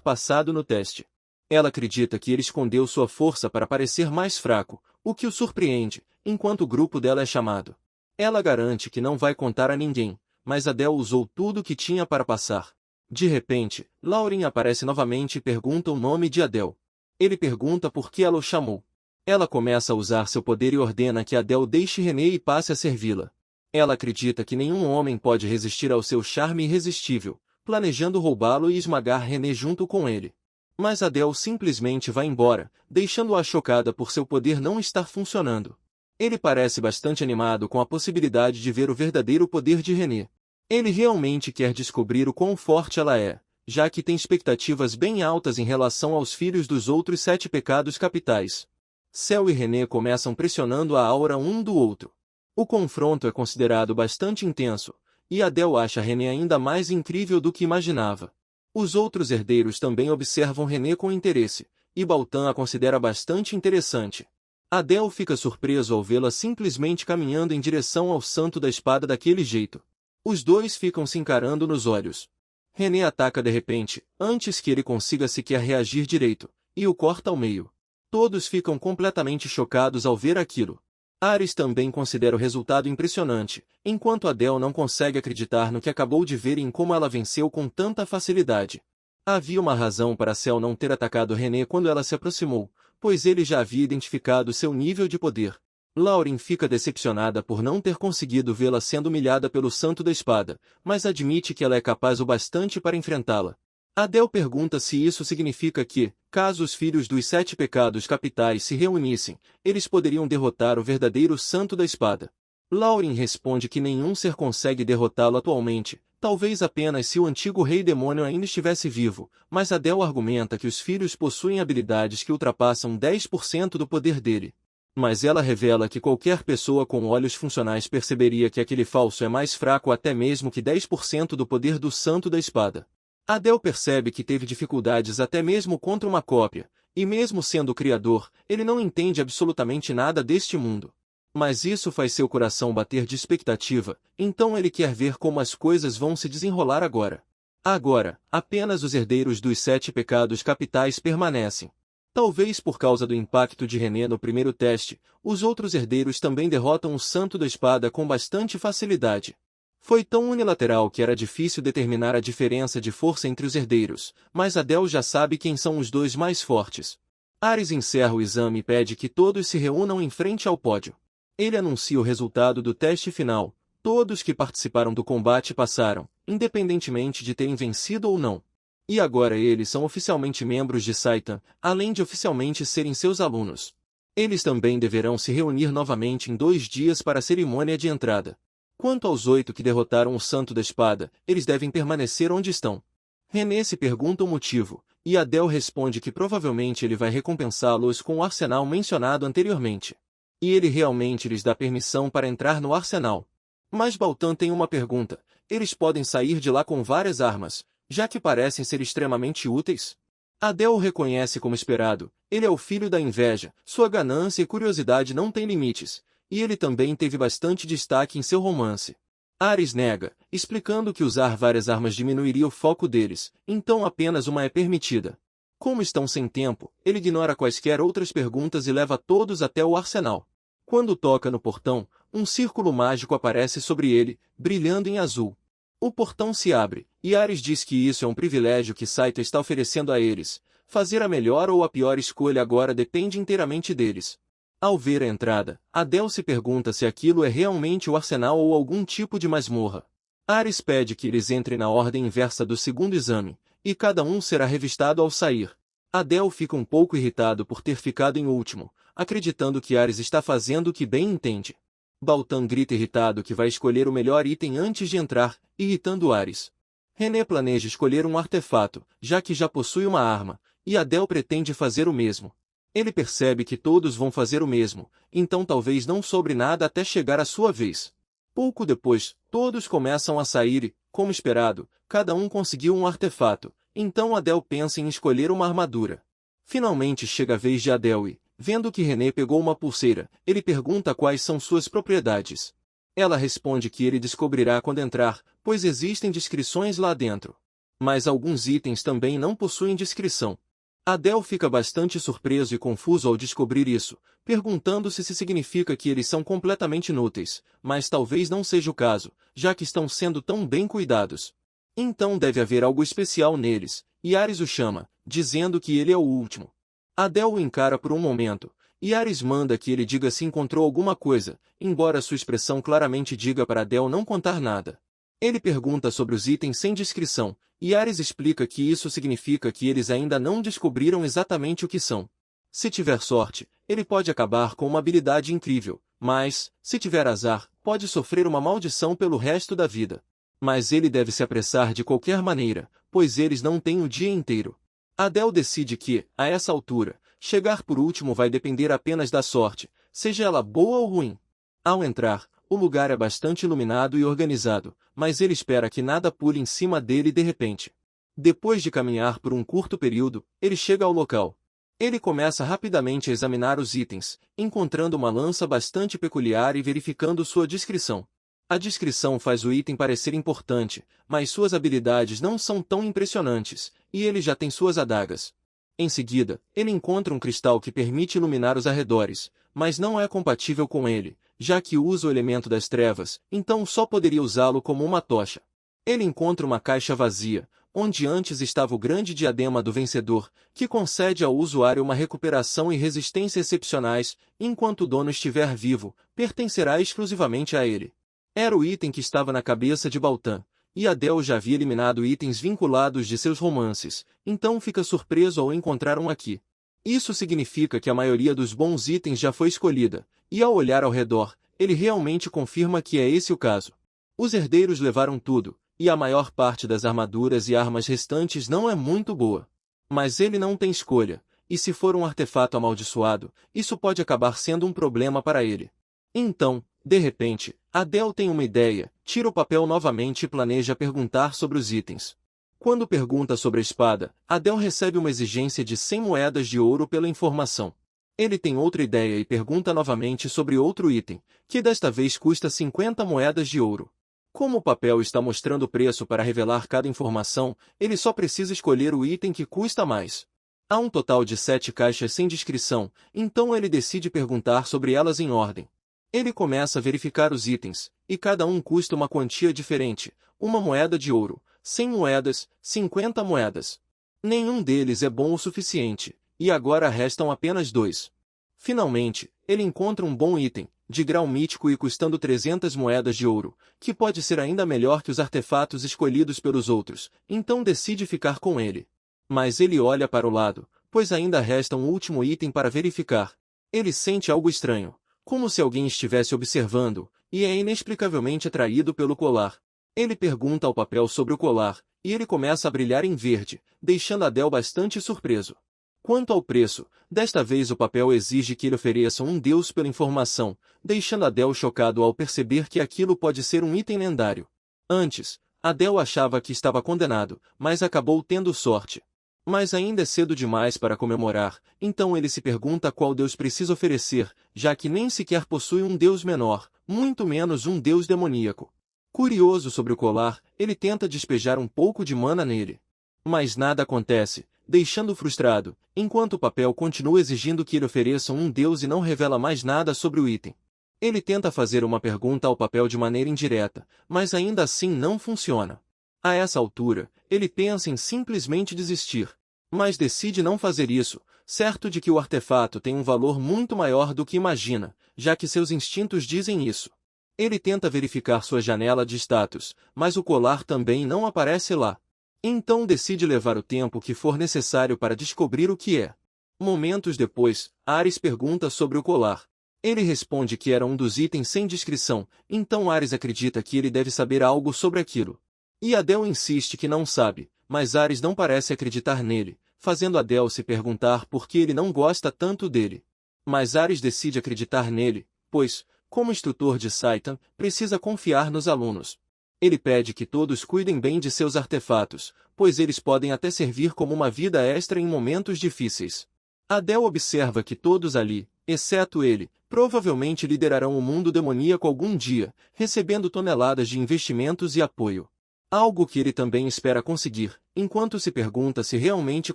passado no teste. Ela acredita que ele escondeu sua força para parecer mais fraco, o que o surpreende, enquanto o grupo dela é chamado. Ela garante que não vai contar a ninguém, mas Adele usou tudo o que tinha para passar. De repente, Lauren aparece novamente e pergunta o nome de Adele. Ele pergunta por que ela o chamou. Ela começa a usar seu poder e ordena que Adele deixe René e passe a servi-la. Ela acredita que nenhum homem pode resistir ao seu charme irresistível, planejando roubá-lo e esmagar René junto com ele. Mas Adele simplesmente vai embora, deixando-a chocada por seu poder não estar funcionando. Ele parece bastante animado com a possibilidade de ver o verdadeiro poder de René. Ele realmente quer descobrir o quão forte ela é, já que tem expectativas bem altas em relação aos filhos dos outros 7 pecados capitais. Cel e René começam pressionando a aura um do outro. O confronto é considerado bastante intenso, e Adele acha René ainda mais incrível do que imaginava. Os outros herdeiros também observam René com interesse, e Baltan a considera bastante interessante. Adele fica surpreso ao vê-la simplesmente caminhando em direção ao santo da espada daquele jeito. Os dois ficam se encarando nos olhos. René ataca de repente, antes que ele consiga sequer reagir direito, e o corta ao meio. Todos ficam completamente chocados ao ver aquilo. Ares também considera o resultado impressionante, enquanto Adele não consegue acreditar no que acabou de ver e em como ela venceu com tanta facilidade. Havia uma razão para Cel não ter atacado René quando ela se aproximou, pois ele já havia identificado seu nível de poder. Lauren fica decepcionada por não ter conseguido vê-la sendo humilhada pelo Santo da Espada, mas admite que ela é capaz o bastante para enfrentá-la. Adele pergunta se isso significa que, caso os filhos dos 7 pecados capitais se reunissem, eles poderiam derrotar o verdadeiro Santo da Espada. Lauren responde que nenhum ser consegue derrotá-lo atualmente, talvez apenas se o antigo rei demônio ainda estivesse vivo, mas Adele argumenta que os filhos possuem habilidades que ultrapassam 10% do poder dele. Mas ela revela que qualquer pessoa com olhos funcionais perceberia que aquele falso é mais fraco até mesmo que 10% do poder do Santo da Espada. Adele percebe que teve dificuldades até mesmo contra uma cópia, e mesmo sendo o criador, ele não entende absolutamente nada deste mundo. Mas isso faz seu coração bater de expectativa, então ele quer ver como as coisas vão se desenrolar agora. Agora, apenas os herdeiros dos 7 pecados capitais permanecem. Talvez por causa do impacto de René no primeiro teste, os outros herdeiros também derrotam o Santo da Espada com bastante facilidade. Foi tão unilateral que era difícil determinar a diferença de força entre os herdeiros, mas Adele já sabe quem são os dois mais fortes. Ares encerra o exame e pede que todos se reúnam em frente ao pódio. Ele anuncia o resultado do teste final. Todos que participaram do combate passaram, independentemente de terem vencido ou não. E agora eles são oficialmente membros de Saitan, além de oficialmente serem seus alunos. Eles também deverão se reunir novamente em 2 dias para a cerimônia de entrada. Quanto aos 8 que derrotaram o Santo da Espada, eles devem permanecer onde estão. René se pergunta o motivo, e Adele responde que provavelmente ele vai recompensá-los com o arsenal mencionado anteriormente. E ele realmente lhes dá permissão para entrar no arsenal. Mas Baltan tem uma pergunta: eles podem sair de lá com várias armas, já que parecem ser extremamente úteis? Adele o reconhece como esperado, ele é o filho da inveja, sua ganância e curiosidade não têm limites, e ele também teve bastante destaque em seu romance. Ares nega, explicando que usar várias armas diminuiria o foco deles, então apenas uma é permitida. Como estão sem tempo, ele ignora quaisquer outras perguntas e leva todos até o arsenal. Quando toca no portão, um círculo mágico aparece sobre ele, brilhando em azul. O portão se abre, e Ares diz que isso é um privilégio que Saito está oferecendo a eles. Fazer a melhor ou a pior escolha agora depende inteiramente deles. Ao ver a entrada, Adele se pergunta se aquilo é realmente o arsenal ou algum tipo de masmorra. Ares pede que eles entrem na ordem inversa do segundo exame, e cada um será revistado ao sair. Adele fica um pouco irritado por ter ficado em último, acreditando que Ares está fazendo o que bem entende. Baltan grita irritado que vai escolher o melhor item antes de entrar, irritando Ares. René planeja escolher um artefato, já que já possui uma arma, e Adele pretende fazer o mesmo. Ele percebe que todos vão fazer o mesmo, então talvez não sobre nada até chegar a sua vez. Pouco depois, todos começam a sair e, como esperado, cada um conseguiu um artefato, então Adele pensa em escolher uma armadura. Finalmente chega a vez de Adele e, vendo que René pegou uma pulseira, ele pergunta quais são suas propriedades. Ela responde que ele descobrirá quando entrar, pois existem descrições lá dentro. Mas alguns itens também não possuem descrição. Adele fica bastante surpreso e confuso ao descobrir isso, perguntando-se se significa que eles são completamente inúteis, mas talvez não seja o caso, já que estão sendo tão bem cuidados. Então deve haver algo especial neles, e Ares o chama, dizendo que ele é o último. Adele o encara por um momento, e Ares manda que ele diga se encontrou alguma coisa, embora sua expressão claramente diga para Adele não contar nada. Ele pergunta sobre os itens sem descrição, e Ares explica que isso significa que eles ainda não descobriram exatamente o que são. Se tiver sorte, ele pode acabar com uma habilidade incrível, mas, se tiver azar, pode sofrer uma maldição pelo resto da vida. Mas ele deve se apressar de qualquer maneira, pois eles não têm o dia inteiro. Adele decide que, a essa altura, chegar por último vai depender apenas da sorte, seja ela boa ou ruim. Ao entrar, o lugar é bastante iluminado e organizado, mas ele espera que nada pule em cima dele de repente. Depois de caminhar por um curto período, ele chega ao local. Ele começa rapidamente a examinar os itens, encontrando uma lança bastante peculiar e verificando sua descrição. A descrição faz o item parecer importante, mas suas habilidades não são tão impressionantes, e ele já tem suas adagas. Em seguida, ele encontra um cristal que permite iluminar os arredores, mas não é compatível com ele, já que usa o elemento das trevas, então só poderia usá-lo como uma tocha. Ele encontra uma caixa vazia, onde antes estava o grande diadema do vencedor, que concede ao usuário uma recuperação e resistência excepcionais, enquanto o dono estiver vivo, pertencerá exclusivamente a ele. Era o item que estava na cabeça de Baltan, e Adele já havia eliminado itens vinculados de seus romances, então fica surpreso ao encontrar um aqui. Isso significa que a maioria dos bons itens já foi escolhida, e ao olhar ao redor, ele realmente confirma que é esse o caso. Os herdeiros levaram tudo, e a maior parte das armaduras e armas restantes não é muito boa. Mas ele não tem escolha, e se for um artefato amaldiçoado, isso pode acabar sendo um problema para ele. Então, de repente, Adele tem uma ideia, tira o papel novamente e planeja perguntar sobre os itens. Quando pergunta sobre a espada, Adele recebe uma exigência de 100 moedas de ouro pela informação. Ele tem outra ideia e pergunta novamente sobre outro item, que desta vez custa 50 moedas de ouro. Como o papel está mostrando o preço para revelar cada informação, ele só precisa escolher o item que custa mais. Há um total de 7 caixas sem descrição, então ele decide perguntar sobre elas em ordem. Ele começa a verificar os itens, e cada um custa uma quantia diferente, uma moeda de ouro, 100 moedas, 50 moedas. Nenhum deles é bom o suficiente, e agora restam apenas 2. Finalmente, ele encontra um bom item, de grau mítico e custando 300 moedas de ouro, que pode ser ainda melhor que os artefatos escolhidos pelos outros, então decide ficar com ele. Mas ele olha para o lado, pois ainda resta um último item para verificar. Ele sente algo estranho, como se alguém estivesse observando, e é inexplicavelmente atraído pelo colar. Ele pergunta ao papel sobre o colar, e ele começa a brilhar em verde, deixando Adele bastante surpreso. Quanto ao preço, desta vez o papel exige que ele ofereça um deus pela informação, deixando Adele chocado ao perceber que aquilo pode ser um item lendário. Antes, Adele achava que estava condenado, mas acabou tendo sorte. Mas ainda é cedo demais para comemorar, então ele se pergunta qual deus precisa oferecer, já que nem sequer possui um deus menor, muito menos um deus demoníaco. Curioso sobre o colar, ele tenta despejar um pouco de mana nele. Mas nada acontece, deixando-o frustrado, enquanto o papel continua exigindo que ele ofereça um deus e não revela mais nada sobre o item. Ele tenta fazer uma pergunta ao papel de maneira indireta, mas ainda assim não funciona. A essa altura, ele pensa em simplesmente desistir. Mas decide não fazer isso, certo de que o artefato tem um valor muito maior do que imagina, já que seus instintos dizem isso. Ele tenta verificar sua janela de status, mas o colar também não aparece lá. Então decide levar o tempo que for necessário para descobrir o que é. Momentos depois, Ares pergunta sobre o colar. Ele responde que era um dos itens sem descrição, então Ares acredita que ele deve saber algo sobre aquilo. E Adele insiste que não sabe, mas Ares não parece acreditar nele, fazendo Adele se perguntar por que ele não gosta tanto dele. Mas Ares decide acreditar nele, pois, como instrutor de Saitan, precisa confiar nos alunos. Ele pede que todos cuidem bem de seus artefatos, pois eles podem até servir como uma vida extra em momentos difíceis. Adele observa que todos ali, exceto ele, provavelmente liderarão o mundo demoníaco algum dia, recebendo toneladas de investimentos e apoio. Algo que ele também espera conseguir, enquanto se pergunta se realmente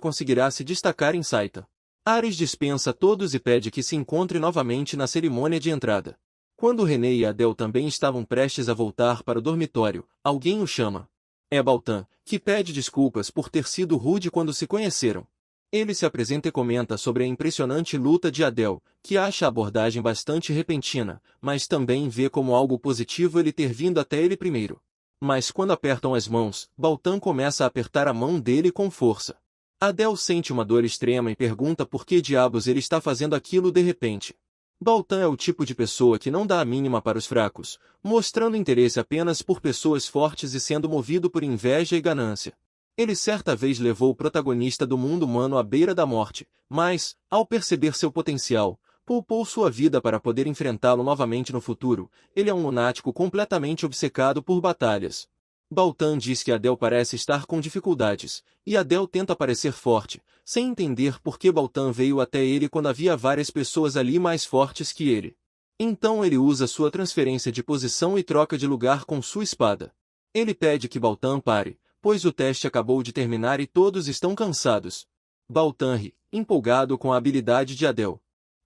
conseguirá se destacar em Saitan. Ares dispensa todos e pede que se encontre novamente na cerimônia de entrada. Quando René e Adele também estavam prestes a voltar para o dormitório, alguém o chama. É Baltan, que pede desculpas por ter sido rude quando se conheceram. Ele se apresenta e comenta sobre a impressionante luta de Adele, que acha a abordagem bastante repentina, mas também vê como algo positivo ele ter vindo até ele primeiro. Mas quando apertam as mãos, Baltan começa a apertar a mão dele com força. Adele sente uma dor extrema e pergunta por que diabos ele está fazendo aquilo de repente. Baltan é o tipo de pessoa que não dá a mínima para os fracos, mostrando interesse apenas por pessoas fortes e sendo movido por inveja e ganância. Ele certa vez levou o protagonista do mundo humano à beira da morte, mas, ao perceber seu potencial, poupou sua vida para poder enfrentá-lo novamente no futuro. Ele é um lunático completamente obcecado por batalhas. Baltan diz que Adele parece estar com dificuldades, e Adele tenta parecer forte, sem entender por que Baltan veio até ele quando havia várias pessoas ali mais fortes que ele. Então ele usa sua transferência de posição e troca de lugar com sua espada. Ele pede que Baltan pare, pois o teste acabou de terminar e todos estão cansados. Baltan ri, empolgado com a habilidade de Adele.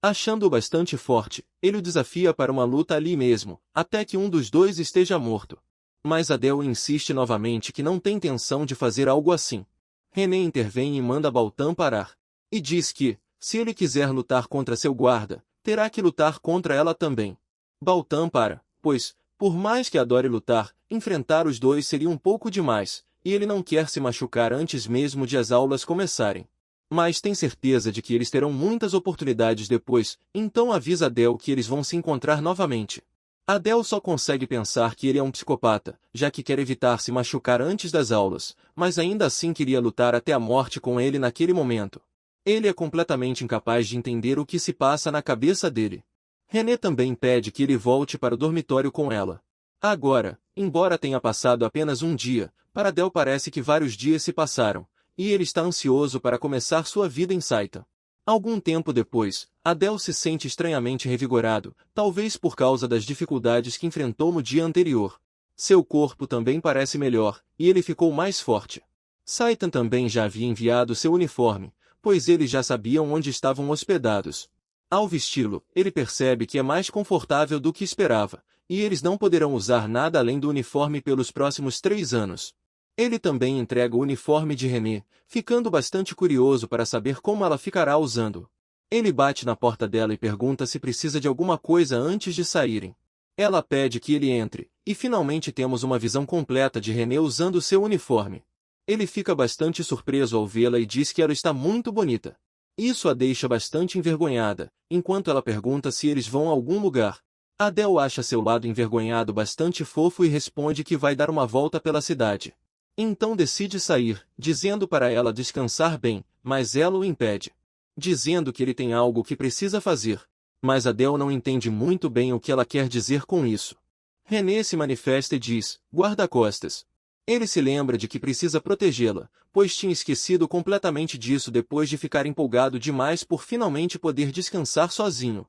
Achando-o bastante forte, ele o desafia para uma luta ali mesmo, até que um dos dois esteja morto. Mas Adele insiste novamente que não tem intenção de fazer algo assim. René intervém e manda Baltan parar. E diz que, se ele quiser lutar contra seu guarda, terá que lutar contra ela também. Baltan para, pois, por mais que adore lutar, enfrentar os dois seria um pouco demais, e ele não quer se machucar antes mesmo de as aulas começarem. Mas tem certeza de que eles terão muitas oportunidades depois, então avisa Adele que eles vão se encontrar novamente. Adele só consegue pensar que ele é um psicopata, já que quer evitar se machucar antes das aulas, mas ainda assim queria lutar até a morte com ele naquele momento. Ele é completamente incapaz de entender o que se passa na cabeça dele. René também pede que ele volte para o dormitório com ela. Agora, embora tenha passado apenas um dia, para Adele parece que vários dias se passaram, e ele está ansioso para começar sua vida em Saitan. Algum tempo depois, Adele se sente estranhamente revigorado, talvez por causa das dificuldades que enfrentou no dia anterior. Seu corpo também parece melhor, e ele ficou mais forte. Saitan também já havia enviado seu uniforme, pois eles já sabiam onde estavam hospedados. Ao vesti-lo, ele percebe que é mais confortável do que esperava, e eles não poderão usar nada além do uniforme pelos próximos 3 anos. Ele também entrega o uniforme de René, ficando bastante curioso para saber como ela ficará usando. Ele bate na porta dela e pergunta se precisa de alguma coisa antes de saírem. Ela pede que ele entre, e finalmente temos uma visão completa de René usando seu uniforme. Ele fica bastante surpreso ao vê-la e diz que ela está muito bonita. Isso a deixa bastante envergonhada, enquanto ela pergunta se eles vão a algum lugar. Adele acha seu lado envergonhado bastante fofo e responde que vai dar uma volta pela cidade. Então decide sair, dizendo para ela descansar bem, mas ela o impede, dizendo que ele tem algo que precisa fazer. Mas Adele não entende muito bem o que ela quer dizer com isso. René se manifesta e diz, guarda-costas. Ele se lembra de que precisa protegê-la, pois tinha esquecido completamente disso depois de ficar empolgado demais por finalmente poder descansar sozinho.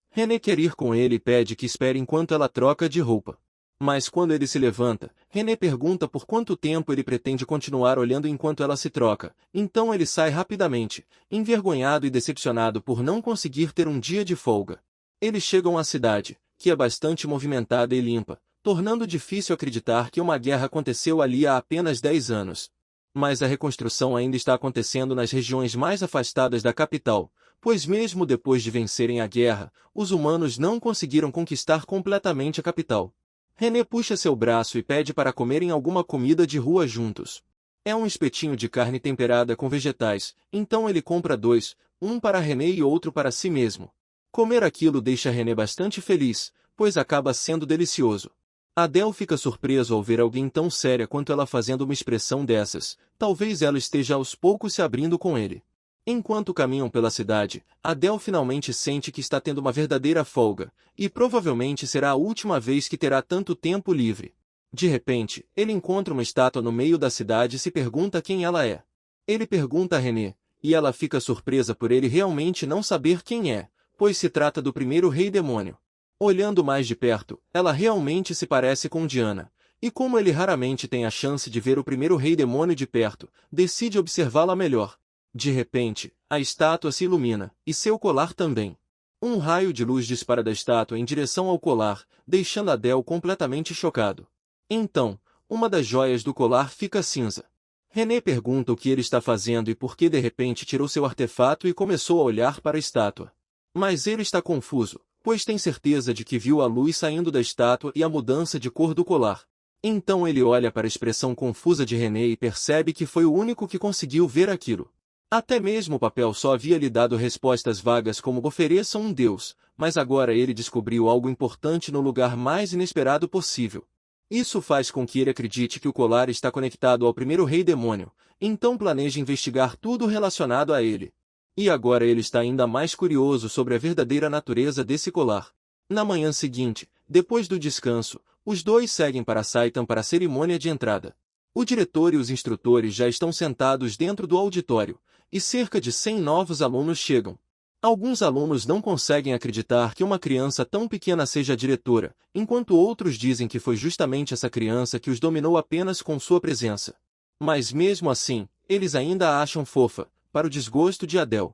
René quer ir com ele e pede que espere enquanto ela troca de roupa. Mas quando ele se levanta, René pergunta por quanto tempo ele pretende continuar olhando enquanto ela se troca, então ele sai rapidamente, envergonhado e decepcionado por não conseguir ter um dia de folga. Eles chegam à cidade, que é bastante movimentada e limpa, tornando difícil acreditar que uma guerra aconteceu ali há apenas 10 anos. Mas a reconstrução ainda está acontecendo nas regiões mais afastadas da capital, pois mesmo depois de vencerem a guerra, os humanos não conseguiram conquistar completamente a capital. René puxa seu braço e pede para comerem alguma comida de rua juntos. É um espetinho de carne temperada com vegetais, então ele compra 2, um para René e outro para si mesmo. Comer aquilo deixa René bastante feliz, pois acaba sendo delicioso. Adele fica surpreso ao ver alguém tão séria quanto ela fazendo uma expressão dessas, talvez ela esteja aos poucos se abrindo com ele. Enquanto caminham pela cidade, Adele finalmente sente que está tendo uma verdadeira folga, e provavelmente será a última vez que terá tanto tempo livre. De repente, ele encontra uma estátua no meio da cidade e se pergunta quem ela é. Ele pergunta a René, e ela fica surpresa por ele realmente não saber quem é, pois se trata do primeiro rei demônio. Olhando mais de perto, ela realmente se parece com Diana, e como ele raramente tem a chance de ver o primeiro rei demônio de perto, decide observá-la melhor. De repente, a estátua se ilumina, e seu colar também. Um raio de luz dispara da estátua em direção ao colar, deixando Adele completamente chocado. Então, uma das joias do colar fica cinza. René pergunta o que ele está fazendo e por que de repente tirou seu artefato e começou a olhar para a estátua. Mas ele está confuso, pois tem certeza de que viu a luz saindo da estátua e a mudança de cor do colar. Então ele olha para a expressão confusa de René e percebe que foi o único que conseguiu ver aquilo. Até mesmo o papel só havia lhe dado respostas vagas como ofereçam um Deus, mas agora ele descobriu algo importante no lugar mais inesperado possível. Isso faz com que ele acredite que o colar está conectado ao primeiro rei demônio, então planeja investigar tudo relacionado a ele. E agora ele está ainda mais curioso sobre a verdadeira natureza desse colar. Na manhã seguinte, depois do descanso, os dois seguem para Saitan para a cerimônia de entrada. O diretor e os instrutores já estão sentados dentro do auditório, e cerca de 100 novos alunos chegam. Alguns alunos não conseguem acreditar que uma criança tão pequena seja a diretora, enquanto outros dizem que foi justamente essa criança que os dominou apenas com sua presença. Mas mesmo assim, eles ainda a acham fofa, para o desgosto de Adele.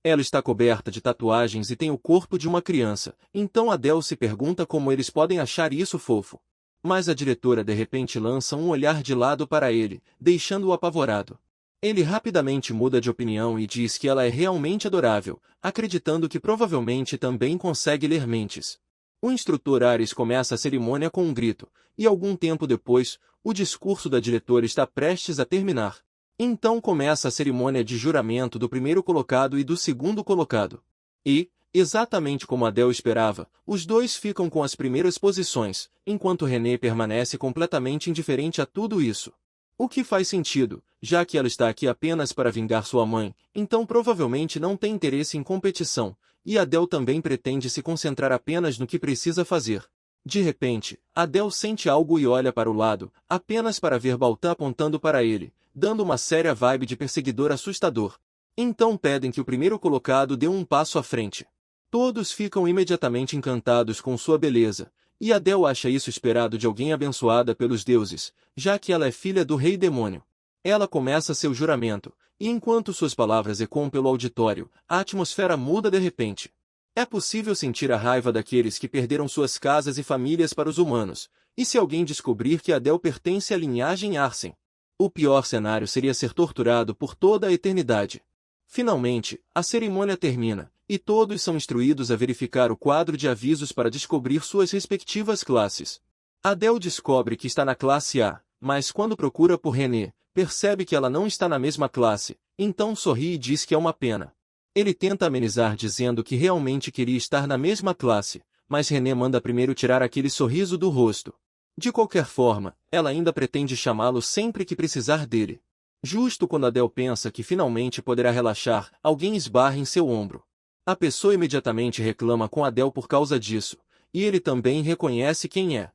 Ela está coberta de tatuagens e tem o corpo de uma criança, então Adele se pergunta como eles podem achar isso fofo. Mas a diretora de repente lança um olhar de lado para ele, deixando-o apavorado. Ele rapidamente muda de opinião e diz que ela é realmente adorável, acreditando que provavelmente também consegue ler mentes. O instrutor Ares começa a cerimônia com um grito, e algum tempo depois, o discurso da diretora está prestes a terminar. Então começa a cerimônia de juramento do primeiro colocado e do segundo colocado. E, exatamente como Adele esperava, os dois ficam com as primeiras posições, enquanto René permanece completamente indiferente a tudo isso. O que faz sentido, já que ela está aqui apenas para vingar sua mãe, então provavelmente não tem interesse em competição, e Adele também pretende se concentrar apenas no que precisa fazer. De repente, Adele sente algo e olha para o lado, apenas para ver Baltar apontando para ele, dando uma séria vibe de perseguidor assustador. Então pedem que o primeiro colocado dê um passo à frente. Todos ficam imediatamente encantados com sua beleza, e Adele acha isso esperado de alguém abençoada pelos deuses, já que ela é filha do rei demônio. Ela começa seu juramento, e enquanto suas palavras ecoam pelo auditório, a atmosfera muda de repente. É possível sentir a raiva daqueles que perderam suas casas e famílias para os humanos, e se alguém descobrir que Adele pertence à linhagem Arsen? O pior cenário seria ser torturado por toda a eternidade. Finalmente, a cerimônia termina, e todos são instruídos a verificar o quadro de avisos para descobrir suas respectivas classes. Adele descobre que está na classe A, mas quando procura por René, percebe que ela não está na mesma classe, então sorri e diz que é uma pena. Ele tenta amenizar dizendo que realmente queria estar na mesma classe, mas René manda primeiro tirar aquele sorriso do rosto. De qualquer forma, ela ainda pretende chamá-lo sempre que precisar dele. Justo quando Adele pensa que finalmente poderá relaxar, alguém esbarra em seu ombro. A pessoa imediatamente reclama com Adele por causa disso, e ele também reconhece quem é.